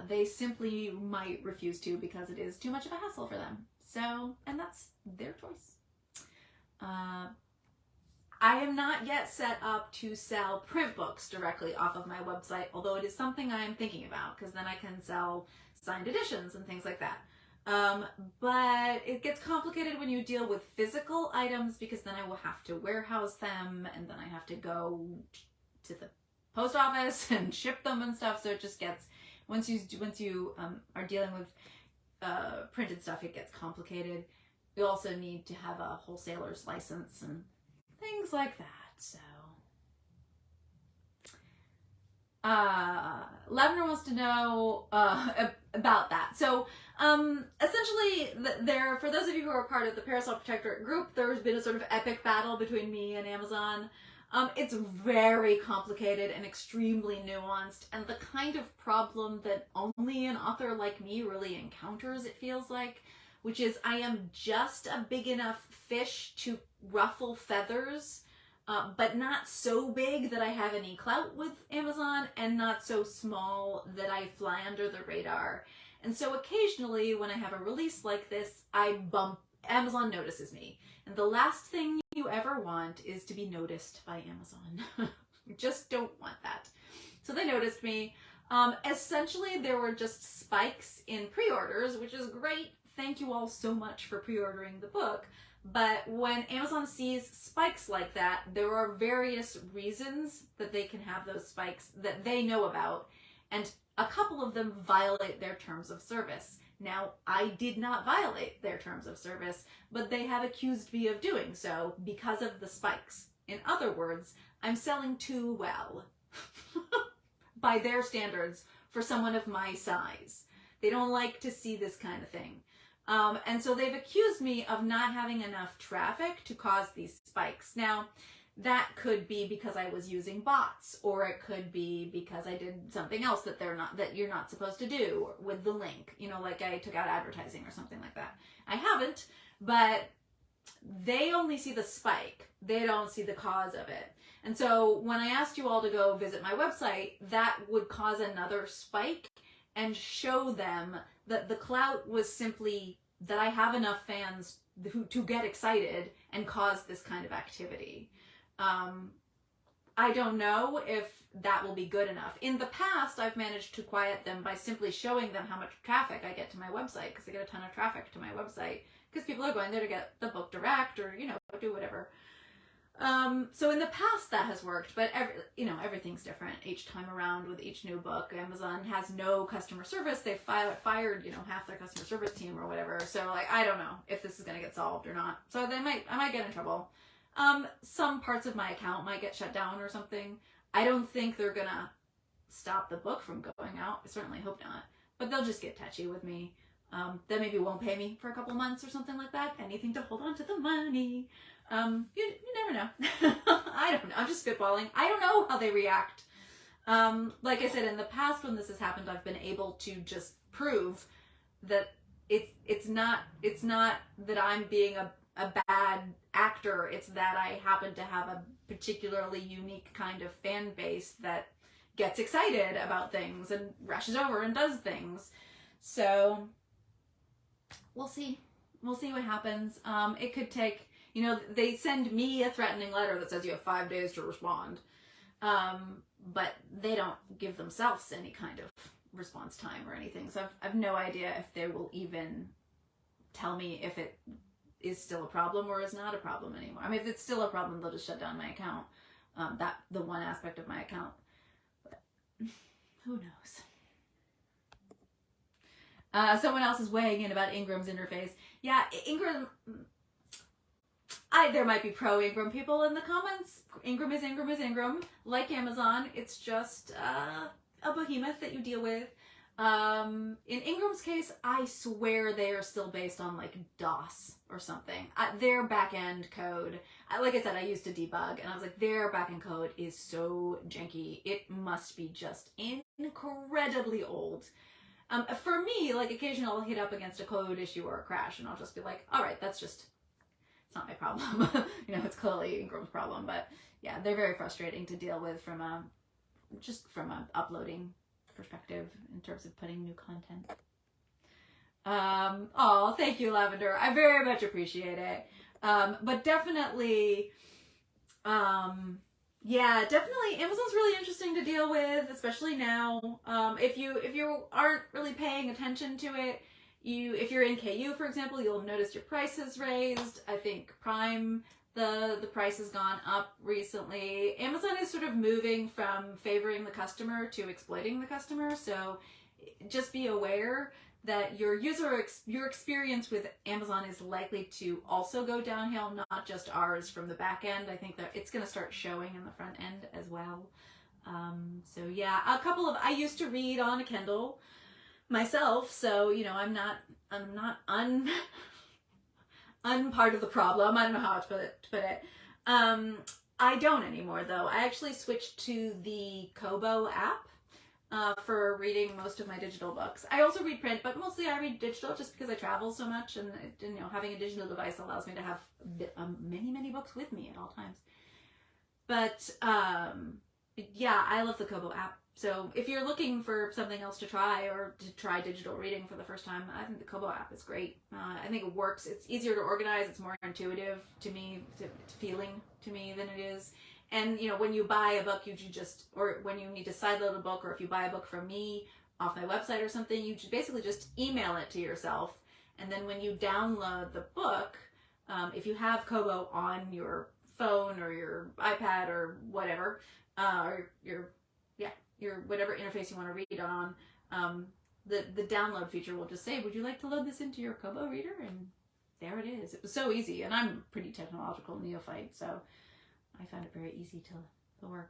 A: They simply might refuse to because it is too much of a hassle for them. So, and that's their choice. I am not yet set up to sell print books directly off of my website, although it is something I am thinking about, because then I can sell signed editions and things like that. But it gets complicated when you deal with physical items, because then I will have to warehouse them, and then I have to go to the post office and ship them and stuff. So it just gets, once you are dealing with printed stuff, it gets complicated. You also need to have a wholesaler's license and things like that. So Lavender wants to know about that. So essentially, for those of you who are part of the Parasol Protectorate group, there's been a sort of epic battle between me and Amazon. It's very complicated and extremely nuanced, and the kind of problem that only an author like me really encounters, it feels like, which is I am just a big enough fish to ruffle feathers, but not so big that I have any clout with Amazon, and not so small that I fly under the radar. And so occasionally when I have a release like this, Amazon notices me. And the last thing you ever want is to be noticed by Amazon. You just don't want that. So they noticed me. Essentially, there were just spikes in pre-orders, which is great. Thank you all so much for pre-ordering the book. But when Amazon sees spikes like that, there are various reasons that they can have those spikes that they know about. And a couple of them violate their terms of service. Now, I did not violate their terms of service, but they have accused me of doing so because of the spikes. In other words, I'm selling too well by their standards for someone of my size. They don't like to see this kind of thing. And so they've accused me of not having enough traffic to cause these spikes. Now, that could be because I was using bots, or it could be because I did something else that you're not supposed to do with the link. You know, like I took out advertising or something like that. I haven't, but they only see the spike. They don't see the cause of it. And so when I asked you all to go visit my website, that would cause another spike and show them that the clout was simply that I have enough fans to get excited and cause this kind of activity. I don't know if that will be good enough. In the past, I've managed to quiet them by simply showing them how much traffic I get to my website, because I get a ton of traffic to my website, because people are going there to get the book direct or, do whatever. So in the past that has worked, but everything's different each time around with each new book. Amazon has no customer service. They fired, half their customer service team or whatever. So I don't know if this is going to get solved or not. So I might get in trouble. Some parts of my account might get shut down or something. I don't think they're going to stop the book from going out. I certainly hope not, but they'll just get touchy with me. They maybe won't pay me for a couple months or something like that. Anything to hold on to the money. You never know. I don't know. I'm just spitballing. I don't know how they react. Like I said, in the past when this has happened, I've been able to just prove that it's not that I'm being a bad actor. It's that I happen to have a particularly unique kind of fan base that gets excited about things and rushes over and does things. So we'll see. We'll see what happens. It could take, they send me a threatening letter that says you have 5 days to respond. But they don't give themselves any kind of response time or anything. So I've no idea if they will even tell me if it is still a problem or is not a problem anymore. I mean, if it's still a problem, they'll just shut down my account. The one aspect of my account. But who knows? Someone else is weighing in about Ingram's interface. Yeah, Ingram... there might be pro-Ingram people in the comments. Ingram is Ingram. Like Amazon, it's just a behemoth that you deal with. In Ingram's case, I swear they are still based on DOS or something. Their back-end code, like I said, I used to debug, and I was like, their back-end code is so janky. It must be just incredibly old. For me, occasionally I'll hit up against a code issue or a crash, and I'll just be like, all right, it's not my problem. It's clearly Ingram's problem, but yeah, they're very frustrating to deal with from a uploading perspective in terms of putting new content. Thank you, Lavender. I very much appreciate it. But definitely, definitely Amazon's really interesting to deal with, especially now. If you aren't really paying attention to it, if you're in KU, for example, you'll notice your price has raised. I think Prime, the price has gone up recently. Amazon is sort of moving from favoring the customer to exploiting the customer. So just be aware that your experience with Amazon is likely to also go downhill, not just ours from the back end. I think that it's going to start showing in the front end as well. So yeah, I used to read on a Kindle myself, so I'm not part of the problem. I don't know how to put it. I don't anymore though. I actually switched to the Kobo app for reading most of my digital books. I also read print, but mostly I read digital just because I travel so much, and having a digital device allows me to have many books with me at all times. But yeah, I love the Kobo app. So if you're looking for something else to try, or to try digital reading for the first time, I think the Kobo app is great. I think it works. It's easier to organize. It's more intuitive to me, it's feeling to me than it is. And when you buy a book, or when you need to sideload a book, or if you buy a book from me off my website or something, you basically just email it to yourself. And then when you download the book, if you have Kobo on your phone or your iPad or whatever, or your whatever interface you want to read it on, the download feature will just say, would you like to load this into your Kobo reader? And there it is. It was so easy, and I'm a pretty technological neophyte, so I found it very easy to work.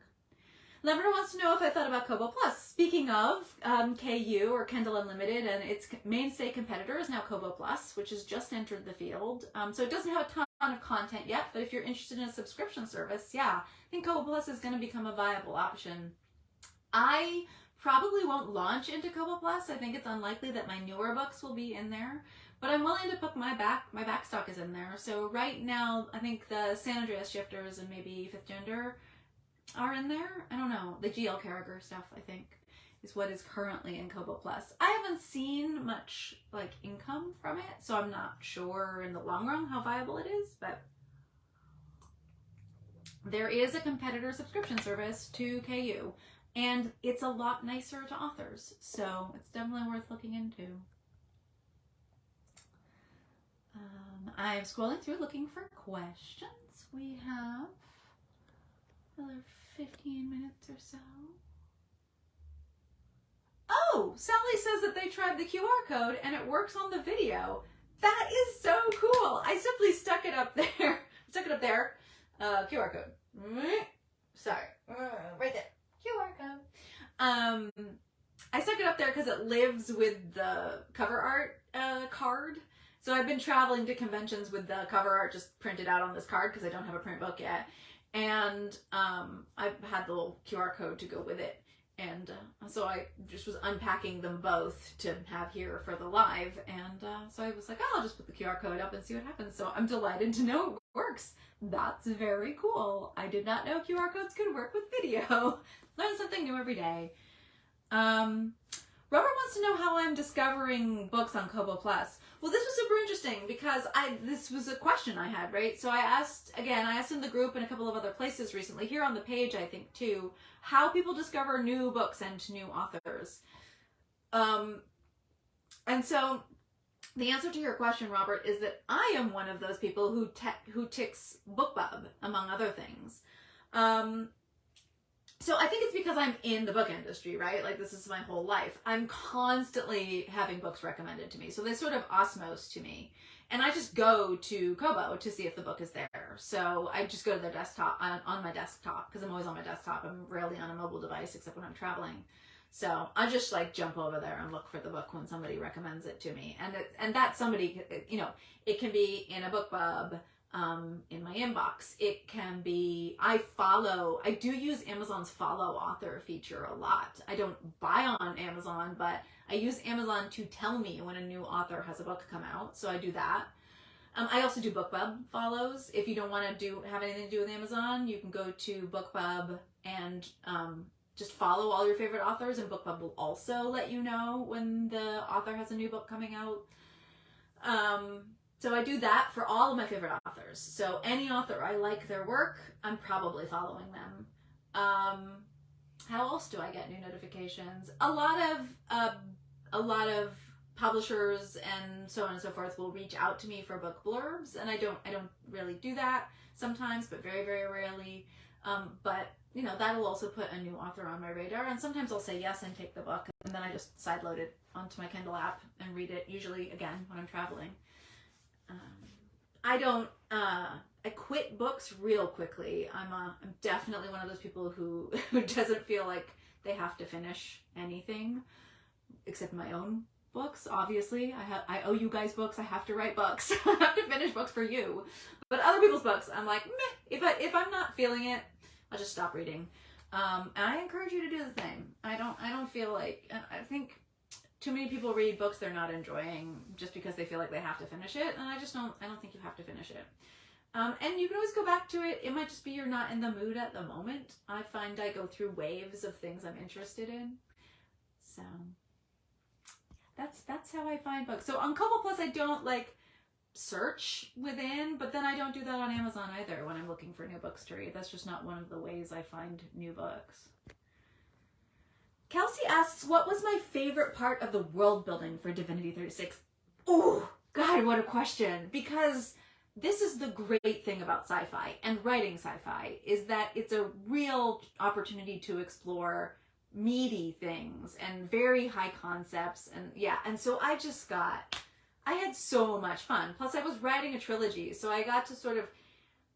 A: Lavender wants to know if I thought about Kobo Plus. Speaking of KU, or Kindle Unlimited, and its mainstay competitor is now Kobo Plus, which has just entered the field. So it doesn't have a ton of content yet, but if you're interested in a subscription service, yeah, I think Kobo Plus is going to become a viable option. I probably won't launch into Kobo Plus. I think it's unlikely that my newer books will be in there, but I'm willing to put my back stock is in there. So right now, I think the San Andreas Shifters and maybe Fifth Gender are in there. I don't know. The Gail Carriger stuff, I think, is what is currently in Kobo Plus. I haven't seen much like income from it, so I'm not sure in the long run how viable it is, but there is a competitor subscription service to KU, and it's a lot nicer to authors, so it's definitely worth looking into. I'm scrolling through looking for questions. We have another 15 minutes or so. Oh, Sally says that they tried the QR code and it works on the video. That is so cool. I simply stuck it up there. QR code. Sorry. Right there. QR code. I stuck it up there because it lives with the cover art card. So I've been traveling to conventions with the cover art just printed out on this card because I don't have a print book yet. And I've had the little QR code to go with it. And so I just was unpacking them both to have here for the live. And so I was like, oh, I'll just put the QR code up and see what happens. So I'm delighted to know it works. That's very cool. I did not know QR codes could work with video. Learn something new every day. Robert wants to know how I'm discovering books on Kobo Plus. Well, this was super interesting because this was a question I had, right? So I asked in the group and a couple of other places recently, here on the page, I think too, how people discover new books and new authors. And so the answer to your question, Robert, is that I am one of those people who ticks BookBub, among other things. So I think it's because I'm in the book industry, right? Like, this is my whole life. I'm constantly having books recommended to me. So they sort of osmose to me. And I just go to Kobo to see if the book is there. So I just go to their desktop, on my desktop, because I'm always on my desktop. I'm rarely on a mobile device except when I'm traveling. So I just like jump over there and look for the book when somebody recommends it to me. And that somebody, you know, it can be in a BookBub, in my inbox. It can be, I do use Amazon's follow author feature a lot. I don't buy on Amazon, but I use Amazon to tell me when a new author has a book come out. So I do that. I also do BookBub follows. If you don't want to have anything to do with Amazon, you can go to BookBub and just follow all your favorite authors, and BookBub will also let you know when the author has a new book coming out. So I do that for all of my favorite authors. So any author I like their work, I'm probably following them. How else do I get new notifications? A lot of publishers and so on and so forth will reach out to me for book blurbs, and I don't really do that sometimes, but very, very rarely. But you know, that'll also put a new author on my radar, and sometimes I'll say yes and take the book, and then I just sideload it onto my Kindle app and read it, usually again when I'm traveling. I quit books real quickly. I'm definitely one of those people who doesn't feel like they have to finish anything except my own books. Obviously, I owe you guys books. I have to write books. I have to finish books for you. But other people's books, I'm like, meh. If I'm not feeling it, I'll just stop reading. And I encourage you to do the same. I don't feel like, I think too many people read books they're not enjoying just because they feel like they have to finish it, and I don't think you have to finish it. And you can always go back to it. It might just be you're not in the mood at the moment. I find I go through waves of things I'm interested in. So that's how I find books. So on Kobo Plus, I don't like search within, but then I don't do that on Amazon either when I'm looking for new books to read. That's just not one of the ways I find new books. Kelsey asks, what was my favorite part of the world building for Divinity 36? Oh, God, what a question. Because this is the great thing about sci-fi and writing sci-fi, is that it's a real opportunity to explore meaty things and very high concepts. And yeah, and so I had so much fun. Plus I was writing a trilogy, so I got to sort of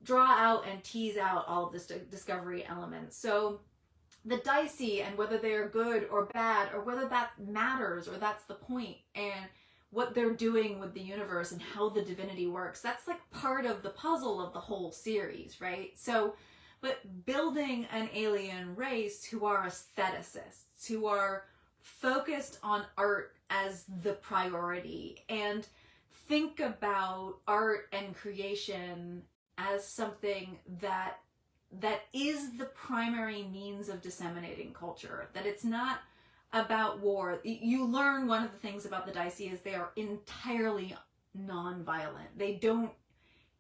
A: draw out and tease out all of this discovery elements. So the dicey and whether they're good or bad, or whether that matters or that's the point, and what they're doing with the universe and how the divinity works, that's like part of the puzzle of the whole series, right? So but building an alien race who are aestheticists, who are focused on art as the priority and think about art and creation as something that is the primary means of disseminating culture, that it's not about war. You learn one of the things about the Dicey is they are entirely non-violent. They don't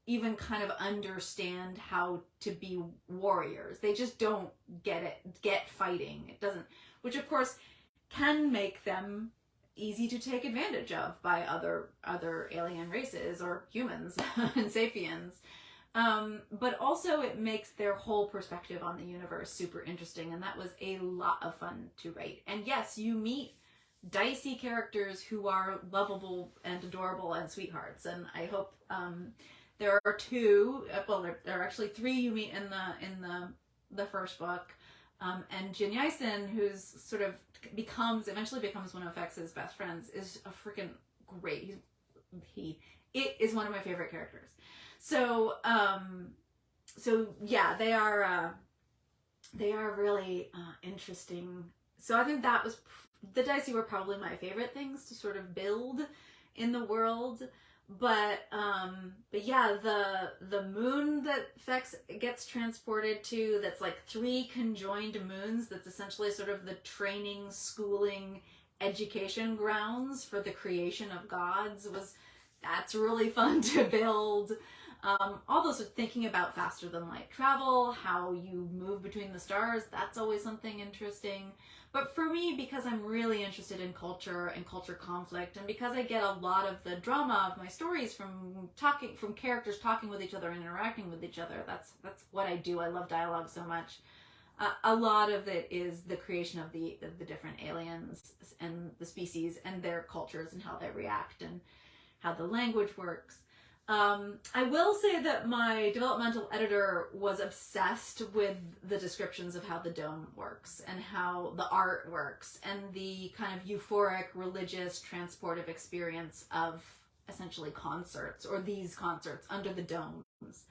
A: even kind of understand how to be warriors. They just don't get fighting. It doesn't, which of course can make them easy to take advantage of by other alien races or humans and sapiens. But also it makes their whole perspective on the universe super interesting, and that was a lot of fun to write. And yes, you meet Dicey characters who are lovable and adorable and sweethearts, and I hope there are two, well, there are actually three you meet in the first book, and Jin Yaisen, who's sort of eventually becomes one of Fex's best friends, is a freaking great. It is one of my favorite characters. So yeah, they are really interesting. So I think that was the Dicey were probably my favorite things to sort of build in the world. But yeah, the moon that Fex gets transported to, that's like 3 conjoined moons, that's essentially sort of the training, schooling, education grounds for the creation of gods, that's really fun to build. All those thinking about faster than light travel, how you move between the stars, that's always something interesting. But for me, because I'm really interested in culture and culture conflict, and because I get a lot of the drama of my stories from characters talking with each other and interacting with each other, that's what I do. I love dialogue so much. A lot of it is the creation of the different aliens and the species and their cultures and how they react and how the language works. I will say that my developmental editor was obsessed with the descriptions of how the dome works and how the art works and the kind of euphoric, religious, transportive experience of essentially concerts, or these concerts under the domes.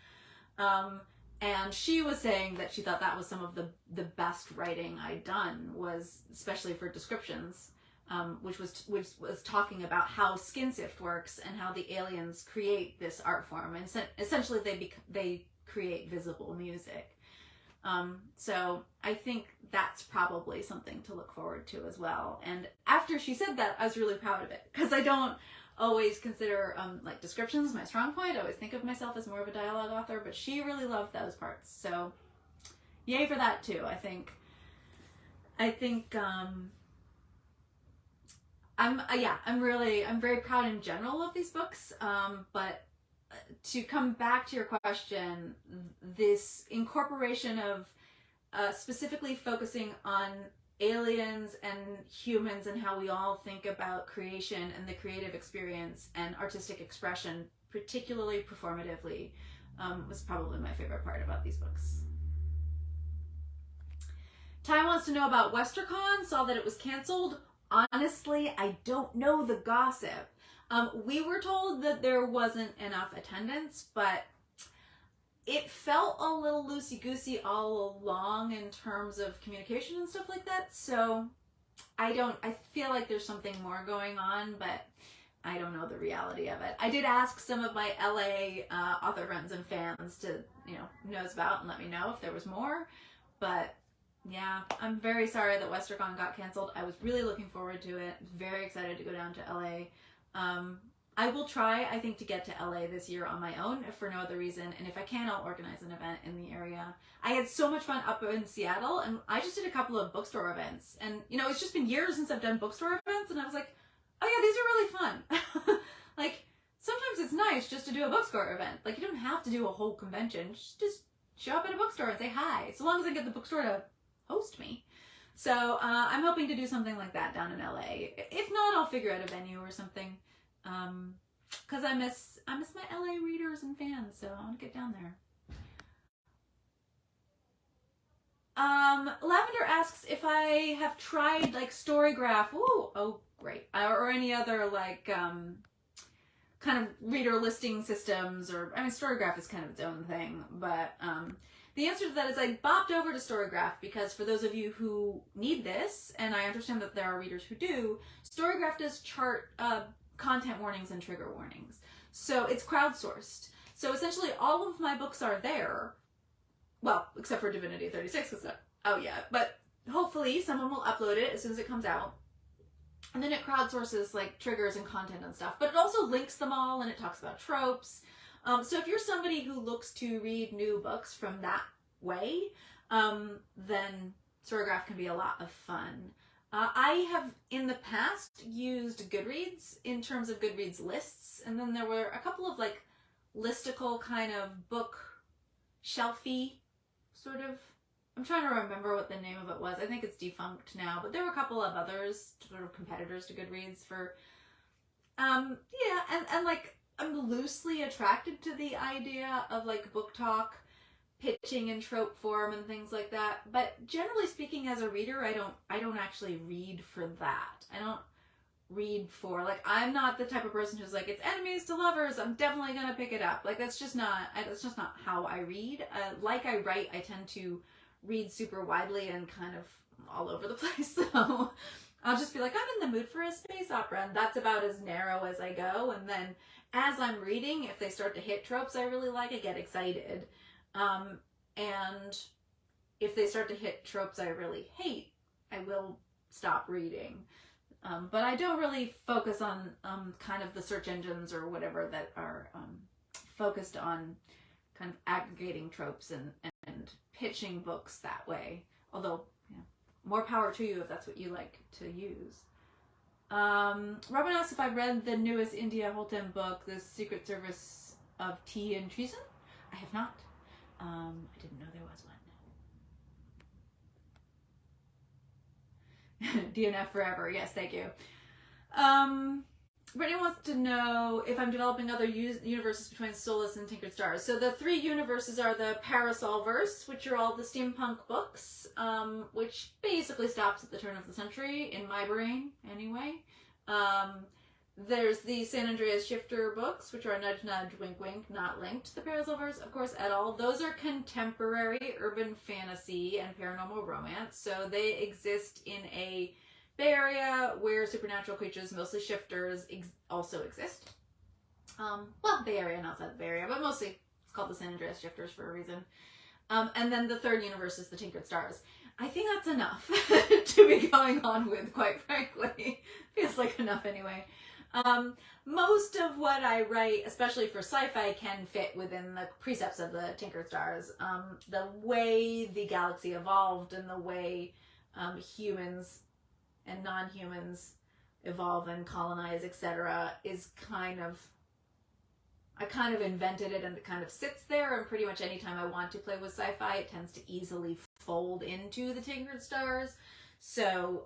A: And she was saying that she thought that was some of the best writing I'd done, was especially for descriptions. Which was talking about how Skinsift works and how the aliens create this art form, and essentially they create visible music. So I think that's probably something to look forward to as well. And after she said that, I was really proud of it, because I don't always consider like descriptions my strong point. I always think of myself as more of a dialogue author, but she really loved those parts. So yay for that too. I think. I'm very proud in general of these books, but to come back to your question, this incorporation of specifically focusing on aliens and humans and how we all think about creation and the creative experience and artistic expression, particularly performatively, was probably my favorite part about these books. Ty wants to know about WesterCon, saw that it was canceled. Honestly, I don't know the gossip. We were told that there wasn't enough attendance, but it felt a little loosey-goosey all along in terms of communication and stuff like that. So I feel like there's something more going on, but I don't know the reality of it. I did ask some of my LA author friends and fans to, knows about and let me know if there was more, but yeah, I'm very sorry that WesterCon got canceled. I was really looking forward to it. Very excited to go down to LA. I will try, I think, to get to LA this year on my own, if for no other reason. And if I can, I'll organize an event in the area. I had so much fun up in Seattle, and I just did a couple of bookstore events. And, it's just been years since I've done bookstore events, and I was like, oh yeah, these are really fun. Like, sometimes it's nice just to do a bookstore event. Like, you don't have to do a whole convention. Just show up at a bookstore and say hi, so long as I get the bookstore to host me. So I'm hoping to do something like that down in LA. If not, I'll figure out a venue or something. Because I miss my LA readers and fans, so I want to get down there. Lavender asks if I have tried like Storygraph. Ooh, oh great. Or any other like kind of reader listing systems, or Storygraph is kind of its own thing, but The answer to that is I bopped over to Storygraph because for those of you who need this, and I understand that there are readers who do, Storygraph does chart content warnings and trigger warnings. So it's crowdsourced. So essentially all of my books are there. Well, except for Divinity 36, because not out yet. But hopefully someone will upload it as soon as it comes out. And then it crowdsources like triggers and content and stuff. But it also links them all and it talks about tropes. So if you're somebody who looks to read new books from that way, then Storygraph can be a lot of fun. I have in the past used Goodreads in terms of Goodreads lists. And then there were a couple of like listicle kind of book shelfy sort of, I'm trying to remember what the name of it was. I think it's defunct now, but there were a couple of others, sort of competitors to Goodreads for, yeah, and like, I'm loosely attracted to the idea of like book talk, pitching in trope form and things like that. But generally speaking, as a reader, I don't actually read for that. I don't read for, like, I'm not the type of person who's like, it's enemies to lovers, I'm definitely gonna pick it up. Like, that's just not how I read. Like I write, I tend to read super widely and kind of all over the place. So I'll just be like, I'm in the mood for a space opera, and that's about as narrow as I go. And then as I'm reading, if they start to hit tropes I really like, I get excited. And if they start to hit tropes I really hate, I will stop reading. But I don't really focus on kind of the search engines or whatever that are focused on kind of aggregating tropes and pitching books that way. Although, yeah, more power to you if that's what you like to use. Robin asks if I read the newest India Holton book, The Secret Service of Tea and Treason. I have not. I didn't know there was one. DNF forever. Yes, thank you. Brittany wants to know if I'm developing other universes between Solus and Tinkered Stars. So the three universes are the Parasolverse, which are all the steampunk books, which basically stops at the turn of the century, in my brain, anyway. There's the San Andreas Shifter books, which are Nudge Nudge Wink Wink, not linked to the Parasolverse, of course, at all. Those are contemporary urban fantasy and paranormal romance, so they exist in a Bay Area where supernatural creatures, mostly shifters, also exist. Well, Bay Area and outside the Bay Area, but mostly it's called the San Andreas Shifters for a reason. And then the third universe is the Tinkered Stars. I think that's enough to be going on with, quite frankly. Feels like enough anyway. Most of what I write, especially for sci-fi, can fit within the precepts of the Tinkered Stars. The way the galaxy evolved and the way humans and non-humans evolve and colonize, etc., is kind of, I kind of invented it and it kind of sits there, and pretty much anytime I want to play with sci-fi, it tends to easily fold into the Tinkered Stars. So,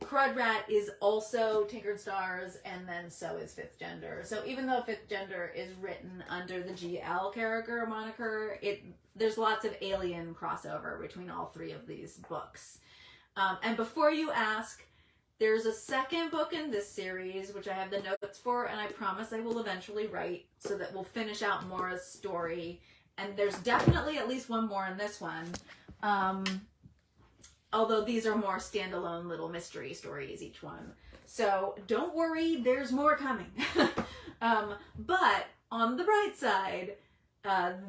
A: Crud Rat is also Tinkered Stars, and then so is Fifth Gender. So even though Fifth Gender is written under the Gail Carriger moniker, there's lots of alien crossover between all three of these books. And before you ask, there's a second book in this series, which I have the notes for, and I promise I will eventually write, so that we'll finish out Mora's story. And there's definitely at least one more in this one. Although these are more standalone little mystery stories, each one. So don't worry, there's more coming. But on the bright side,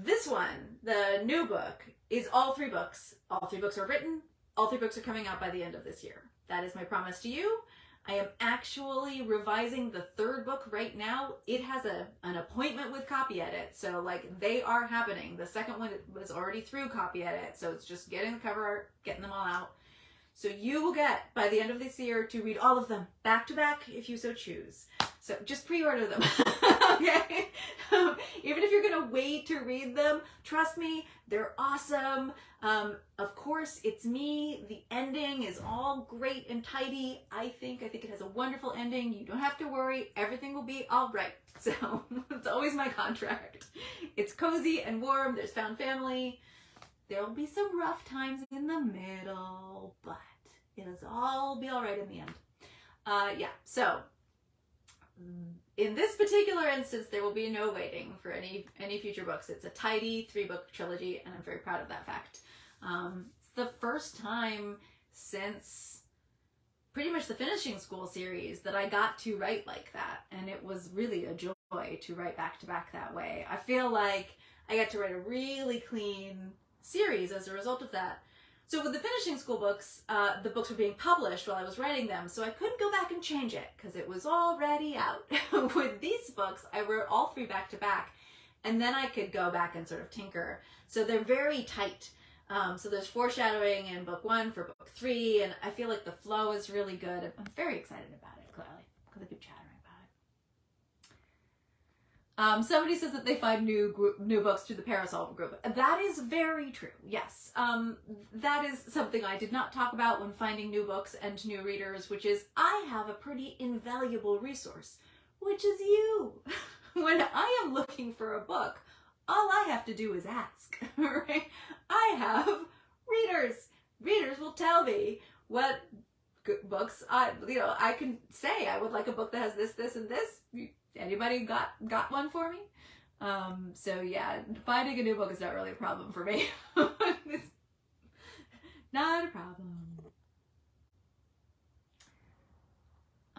A: this one, the new book, is all three books. All three books are written. All three books are coming out by the end of this year. That is my promise to you. I am actually revising the third book right now. It has an appointment with Copy Edit, so like they are happening. The second one was already through Copy Edit, so it's just getting the cover art, getting them all out. So you will get, by the end of this year, to read all of them back to back if you so choose. So just pre-order them, okay? Even if you're gonna wait to read them, trust me, they're awesome. Of course, it's me. The ending is all great and tidy. I think it has a wonderful ending. You don't have to worry. Everything will be all right. So it's always my contract. It's cozy and warm. There's found family. There'll be some rough times in the middle, but it'll all be all right in the end. Yeah, so in this particular instance, there will be no waiting for any future books. It's a tidy 3-book trilogy, and I'm very proud of that fact. It's the first time since pretty much the Finishing School series that I got to write like that, and it was really a joy to write back to back that way. I feel like I got to write a really clean series as a result of that. So with the Finishing School books, the books were being published while I was writing them, so I couldn't go back and change it because it was already out. With these books, I wrote all 3 back to back, and then I could go back and sort of tinker. So they're very tight. So there's foreshadowing in book 1 for book 3, and I feel like the flow is really good. I'm very excited about it, clearly, because I keep chattering about it. Somebody says that they find new books through the Parasol group. That is very true, yes. That is something I did not talk about when finding new books and new readers, which is I have a pretty invaluable resource, which is you. When I am looking for a book, all I have to do is ask, right? I have readers. Readers will tell me what books I can say I would like a book that has this, this, and this. Anybody got one for me? So yeah, finding a new book is not really a problem for me. It's not a problem.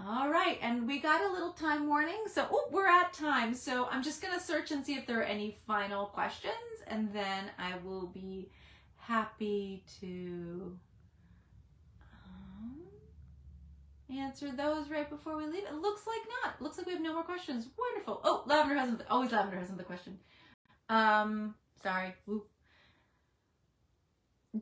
A: All right, and we got a little time warning, so we're at time. So I'm just gonna search and see if there are any final questions, and then I will be happy to answer those right before we leave. It looks like not. It looks like we have no more questions. Wonderful. Oh, Lavender has something. Always Lavender has another question. Sorry. Woo.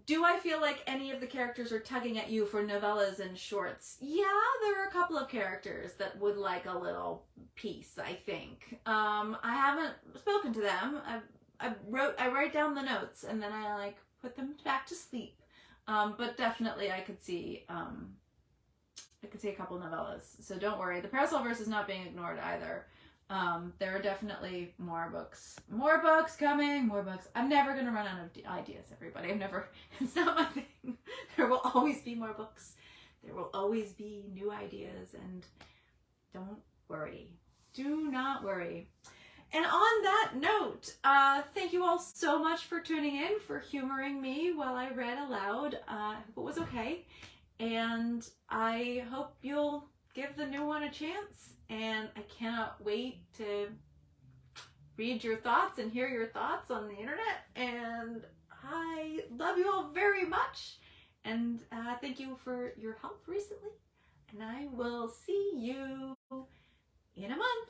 A: Do I feel like any of the characters are tugging at you for novellas and shorts? Yeah, there are a couple of characters that would like a little piece, I think. I haven't spoken to them. I write down the notes and then I like put them back to sleep. But definitely I could see a couple novellas. So don't worry. The Parasolverse is not being ignored either. There are definitely more books coming, more books. I'm never going to run out of ideas, everybody. It's not my thing. There will always be more books. There will always be new ideas, and don't worry. Do not worry. And on that note, thank you all so much for tuning in, for humoring me while I read aloud. I hope it was okay. And I hope you'll give the new one a chance. And I cannot wait to read your thoughts and hear your thoughts on the internet. And I love you all very much. And thank you for your help recently. And I will see you in a month.